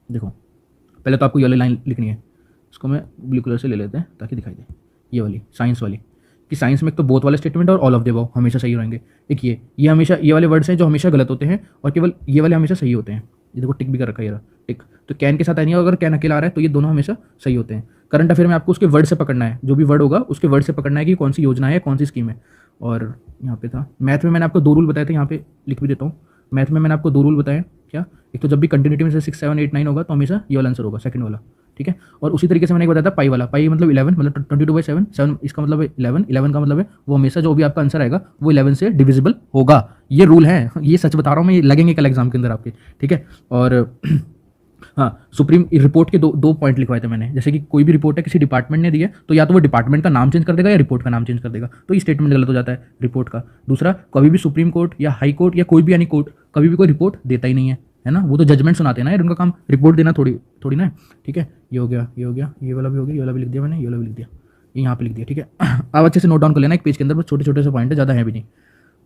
देखो, पहले तो आपको ये वाली लाइन लिखनी है, इसको मैं ब्लू कलर से ले लेते हैं ताकि दिखाई दे। ये वाली साइंस वाली, कि साइंस में एक तो बोथ वाले स्टेटमेंट और ऑल ऑफ द अबव हमेशा सही रहेंगे। एक ये हमेशा, ये वाले वर्ड्स हैं जो हमेशा गलत होते हैं और केवल ये वाले हमेशा सही होते हैं। ये देखो टिक भी कर रखा है, ये रहा टिक। तो कैन के साथ नहीं, अगर कैन अकेला आ रहा है तो ये दोनों हमेशा सही होते हैं। करंट अफेयर में आपको उसके वर्ड से पकड़ना है, जो भी वर्ड होगा उसके वर्ड से पकड़ना है कि कौन सी योजना है, कौन सी स्कीम है। और यहाँ पे था मैथ में मैंने आपको 2 रूल बताए थे, यहाँ पे लिख भी देता हूँ। मैथ में मैंने आपको 2 रूल बताए। क्या? एक तो जब भी कंटिन्यूटी में से 6, 7, 8, 9 होगा तो हमेशा ये वाला आंसर होगा, सेकंड वाला। ठीक है। और उसी तरीके से मैंने एक बताया था पाई वाला, पाई मतलब 11, मतलब 22/7, 7 इसका मतलब है 11, 11 का मतलब है वो हमेशा जो भी आपका आंसर आएगा वो 11 से डिविजिबल होगा। ये रूल है, ये सच बता रहा हूँ मैं, ये लगेंगे कल एग्जाम के अंदर आपके। ठीक है। और हाँ, सुप्रीम रिपोर्ट के दो पॉइंट लिखवाए थे मैंने। जैसे कि कोई भी रिपोर्ट है किसी डिपार्टमेंट ने दी है तो या तो वो डिपार्टमेंट का नाम चेंज कर देगा या रिपोर्ट का नाम चेंज कर देगा, तो ये स्टेटमेंट गलत हो जाता है रिपोर्ट का। दूसरा, कभी भी सुप्रीम कोर्ट या हाई कोर्ट या कोई भी यानी कोर्ट कभी भी कोई रिपोर्ट देता ही नहीं है ना। वो तो जजमेंट सुनाते हैं ना यार, उनका काम रिपोर्ट देना थोड़ी ना है। ठीक है। ये हो गया, ये वाला भी हो गया, ये वाला भी लिख दिया मैंने, ये वाला भी लिख दिया, ये यहाँ पे लिख दिया। ठीक है। अब अच्छे से नोट डाउन कर लेना एक पेज के अंदर, बस छोटे छोटे से पॉइंट है, ज़्यादा है भी नहीं।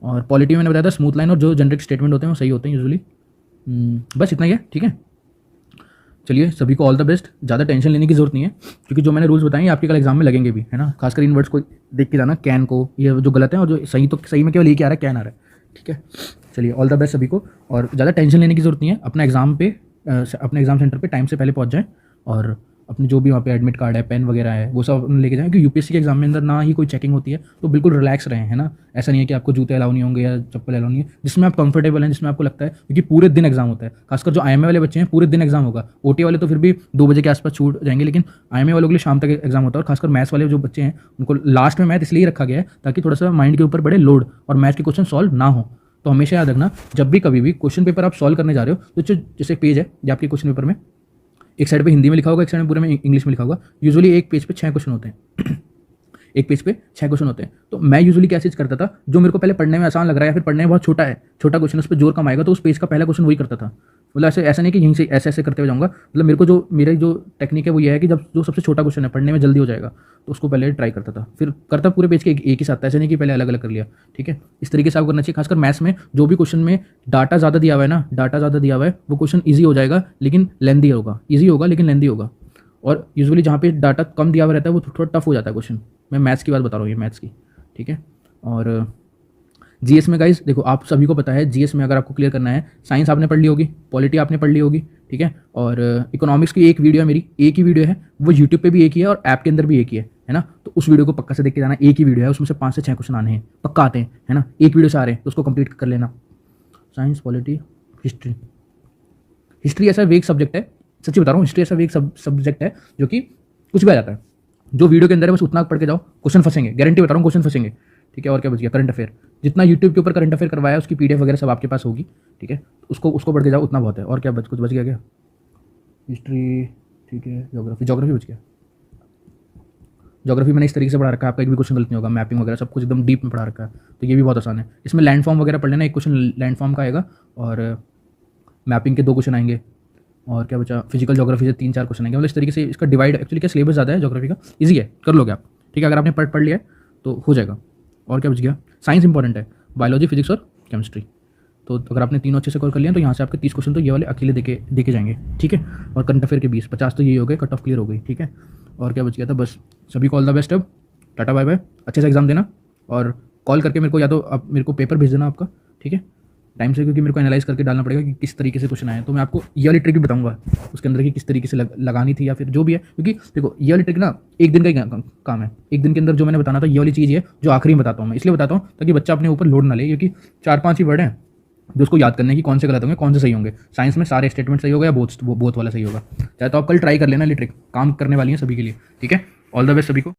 और पॉलिटी में मैंने बताया था स्मूथ लाइन और जो जेनरिक स्टेटमेंट होते हैं वो सही होते हैं यूजुअली। बस इतना ही है। ठीक है। चलिए, सभी को ऑल द बेस्ट। ज़्यादा टेंशन लेने की जरूरत नहीं है, क्योंकि जो मैंने रूल्स बताए आपके कल एग्जाम में लगेंगे भी, है ना। खासकर इन वर्ड्स को देख के जाना, कैन को, ये जो गलत है और जो सही, तो सही में केवल ये क्या आ रहा है, कैन आ रहा है। ठीक है। चलिए, ऑल द बेस्ट सभी को। और ज़्यादा टेंशन लेने की जरूरत नहीं है। अपने एग्जाम सेंटर पे टाइम से पहले पहुंच जाएं और अपने जो भी वहाँ पे एडमिट कार्ड है, पेन वगैरह है, वो सब लेके जाएं, क्योंकि यूपीएससी के एग्जाम में अंदर ना ही कोई चेकिंग होती है, तो बिल्कुल रिलैक्स रहें, है ना। ऐसा नहीं है कि आपको जूते अलाउ नहीं होंगे या चप्पल अलाउ नहीं है, जिसमें आप कंफर्टेबल हैं, जिसमें आपको लगता है, क्योंकि पूरे दिन एग्जाम होता है। खासकर जो आईएमए वाले बच्चे हैं पूरे दिन एग्जाम होगा। ओटी वाले तो फिर भी 2 बजे के आसपास छूट जाएंगे, लेकिन आईएमए वालों के लिए शाम तक एग्जाम होता है। और खासकर मैथ्स वाले जो बच्चे हैं उनको लास्ट में मैथ इसलिए रखा गया है ताकि थोड़ा सा माइंड के ऊपर बड़े लोड और मैथ के क्वेश्चन सॉल्व ना हो। तो हमेशा याद रखना, जब भी कभी भी क्वेश्चन पेपर आप सॉल्व करने जा रहे हो तो जैसे पेज है जो आपके क्वेश्चन पेपर में, एक साइड पे हिंदी में लिखा होगा, एक साइड में पूरे में इंग्लिश में लिखा होगा। यूजुअली एक पेज पे 6 क्वेश्चन होते हैं। एक पेज पे 6 क्वेश्चन होते हैं। तो मैं यूजुअली क्या चीज़ करता था, जो मेरे को पहले पढ़ने में आसान लग रहा है या फिर पढ़ने में बहुत छोटा क्वेश्चन, उस पर जोर कम आएगा, तो उस पेज का पहला क्वेश्चन वही करता था। मतलब ऐसे ऐसा नहीं कि यहीं से ऐसे ऐसे करते हुए जाऊँगा, मतलब मेरे को जो मेरी जो टेक्निक है वो ये है कि जब जो सबसे छोटा क्वेश्चन है पढ़ने में जल्दी हो जाएगा तो उसको पहले ट्राई करता था, फिर करता पूरे पेज के एक ही साथ था, ऐसे नहीं कि पहले अलग अलग कर लिया। ठीक है, इस तरीके से आपको करना चाहिए। खासकर मैथ्स में जो भी क्वेश्चन में डाटा ज़्यादा दिया हुआ है ना, डाटा ज़्यादा दिया हुआ है, वो क्वेश्चन ईजी हो जाएगा लेकिन लेंदी होगा, ईजी होगा लेकिन लेंदी होगा। और यूजुअली जहाँ पे डाटा कम दिया हुआ रहता है वो थोड़ा टफ हो जाता है क्वेश्चन। मैं मैथ्स की बात बता रहा हूँ, ये मैथ्स की। ठीक है, और जीएस में गाइस देखो, आप सभी को पता है जीएस में अगर आपको क्लियर करना है, साइंस आपने पढ़ ली होगी, पॉलिटी आपने पढ़ ली होगी। ठीक है, और इकोनॉमिक्स की एक वीडियो है मेरी, एक ही वीडियो है, वो यूट्यूब पे भी एक ही है और ऐप के अंदर भी एक ही है ना। तो उस वीडियो को पक्का से देख के जाना, एक ही वीडियो है, उसमें से 5 से 6 क्वेश्चन आने हैं, पक्का आते हैं, है ना। एक वीडियो से आ रहे हैं तो उसको कंप्लीट कर लेना। Science, polity, history. हिस्ट्री ऐसा वेग सब्जेक्ट है, सच्ची बता रहा हूँ, हिस्ट्री ऐसा वेग सब्जेक्ट है जो कि कुछ भी आ जाता है। जो वीडियो के अंदर है बस उतना पढ़ के जाओ, क्वेश्चन फंसेंगे, गारंटी बता रहा हूँ, क्वेश्चन फंसेंगे। ठीक है, और क्या बच गया, करंट अफेयर। जितना यूट्यूब के ऊपर करंट अफेयर करवाया है उसकी पीडीएफ वगैरह सब आपके पास होगी। ठीक है, उसको पढ़ के जाओ, उतना बहुत है। और क्या कुछ बच गया क्या? हिस्ट्री, ठीक है, ज्योग्राफी बच गया। ज्योग्राफी मैंने इस तरीके से पढ़ा रखा है, आपका एक भी क्वेश्चन गलत नहीं होगा, मैपिंग वगैरह सब कुछ एकदम डीप में पढ़ा रखा है, तो ये भी बहुत आसान है। इसमें लैंड फॉर्म वगैरह पढ़ लेना, एक क्वेश्चन लैंड फॉर्म का आएगा और मैपिंग के 2 क्वेश्चन आएंगे। और क्या बचा, फिजिकल ज्योग्राफी से 3-4 क्वेश्चन आएंगे। मतलब इस तरीके से इसका डिवाइड, एक्चुअली क्या सिलेबस ज़्यादा है ज्योग्राफी का, ईजी है, कर लोगे आप। ठीक है, अगर आपने पढ़ लिया है तो हो जाएगा। और क्या बच गया, साइंस इंपॉर्टेंट है, बायोलॉजी, फिजिक्स और केमिस्ट्री। तो अगर आपने तीनों अच्छे से कवर कर लिया तो यहाँ से आपके 30 क्वेश्चन तो ये वाले अकेले देके जाएंगे। ठीक है, और करंट अफेयर के 20-50 तो यही हो गए, कट ऑफ क्लियर हो गई। ठीक है, और क्या बच गया था, बस। सभी को ऑल द बेस्ट। अब टाटा बाय बाय, अच्छे से एग्जाम देना और कॉल करके मेरे को, या तो आप मेरे को पेपर भेज देना आपका, ठीक है, टाइम से, क्योंकि मेरे को एनालाइज करके डालना पड़ेगा कि किस तरीके से क्वेश्चन आए। तो मैं आपको ये वाली ट्रिक भी बताऊंगा उसके अंदर कि किस तरीके से लगानी थी या फिर जो भी है, क्योंकि देखो ये वाली ट्रिक ना एक दिन का ही काम है। एक दिन के अंदर जो मैंने बताना था ये वाली चीज़ है जो आखिरी में बताता हूँ मैं, इसलिए बताता हूँ ताकि बच्चा अपने ऊपर लोड ना ले, क्योंकि 4-5 ही वर्ड हैं जो उसको याद करने की, कौन से गलत होंगे कौन से सही होंगे। साइंस में सारे स्टेटमेंट सही होगा या बोथ वाला सही होगा। चाहे तो आप कल ट्राई कर लेना, ये ट्रिक काम करने वाली है सभी के लिए। ठीक है, ऑल द बेस्ट सभी को।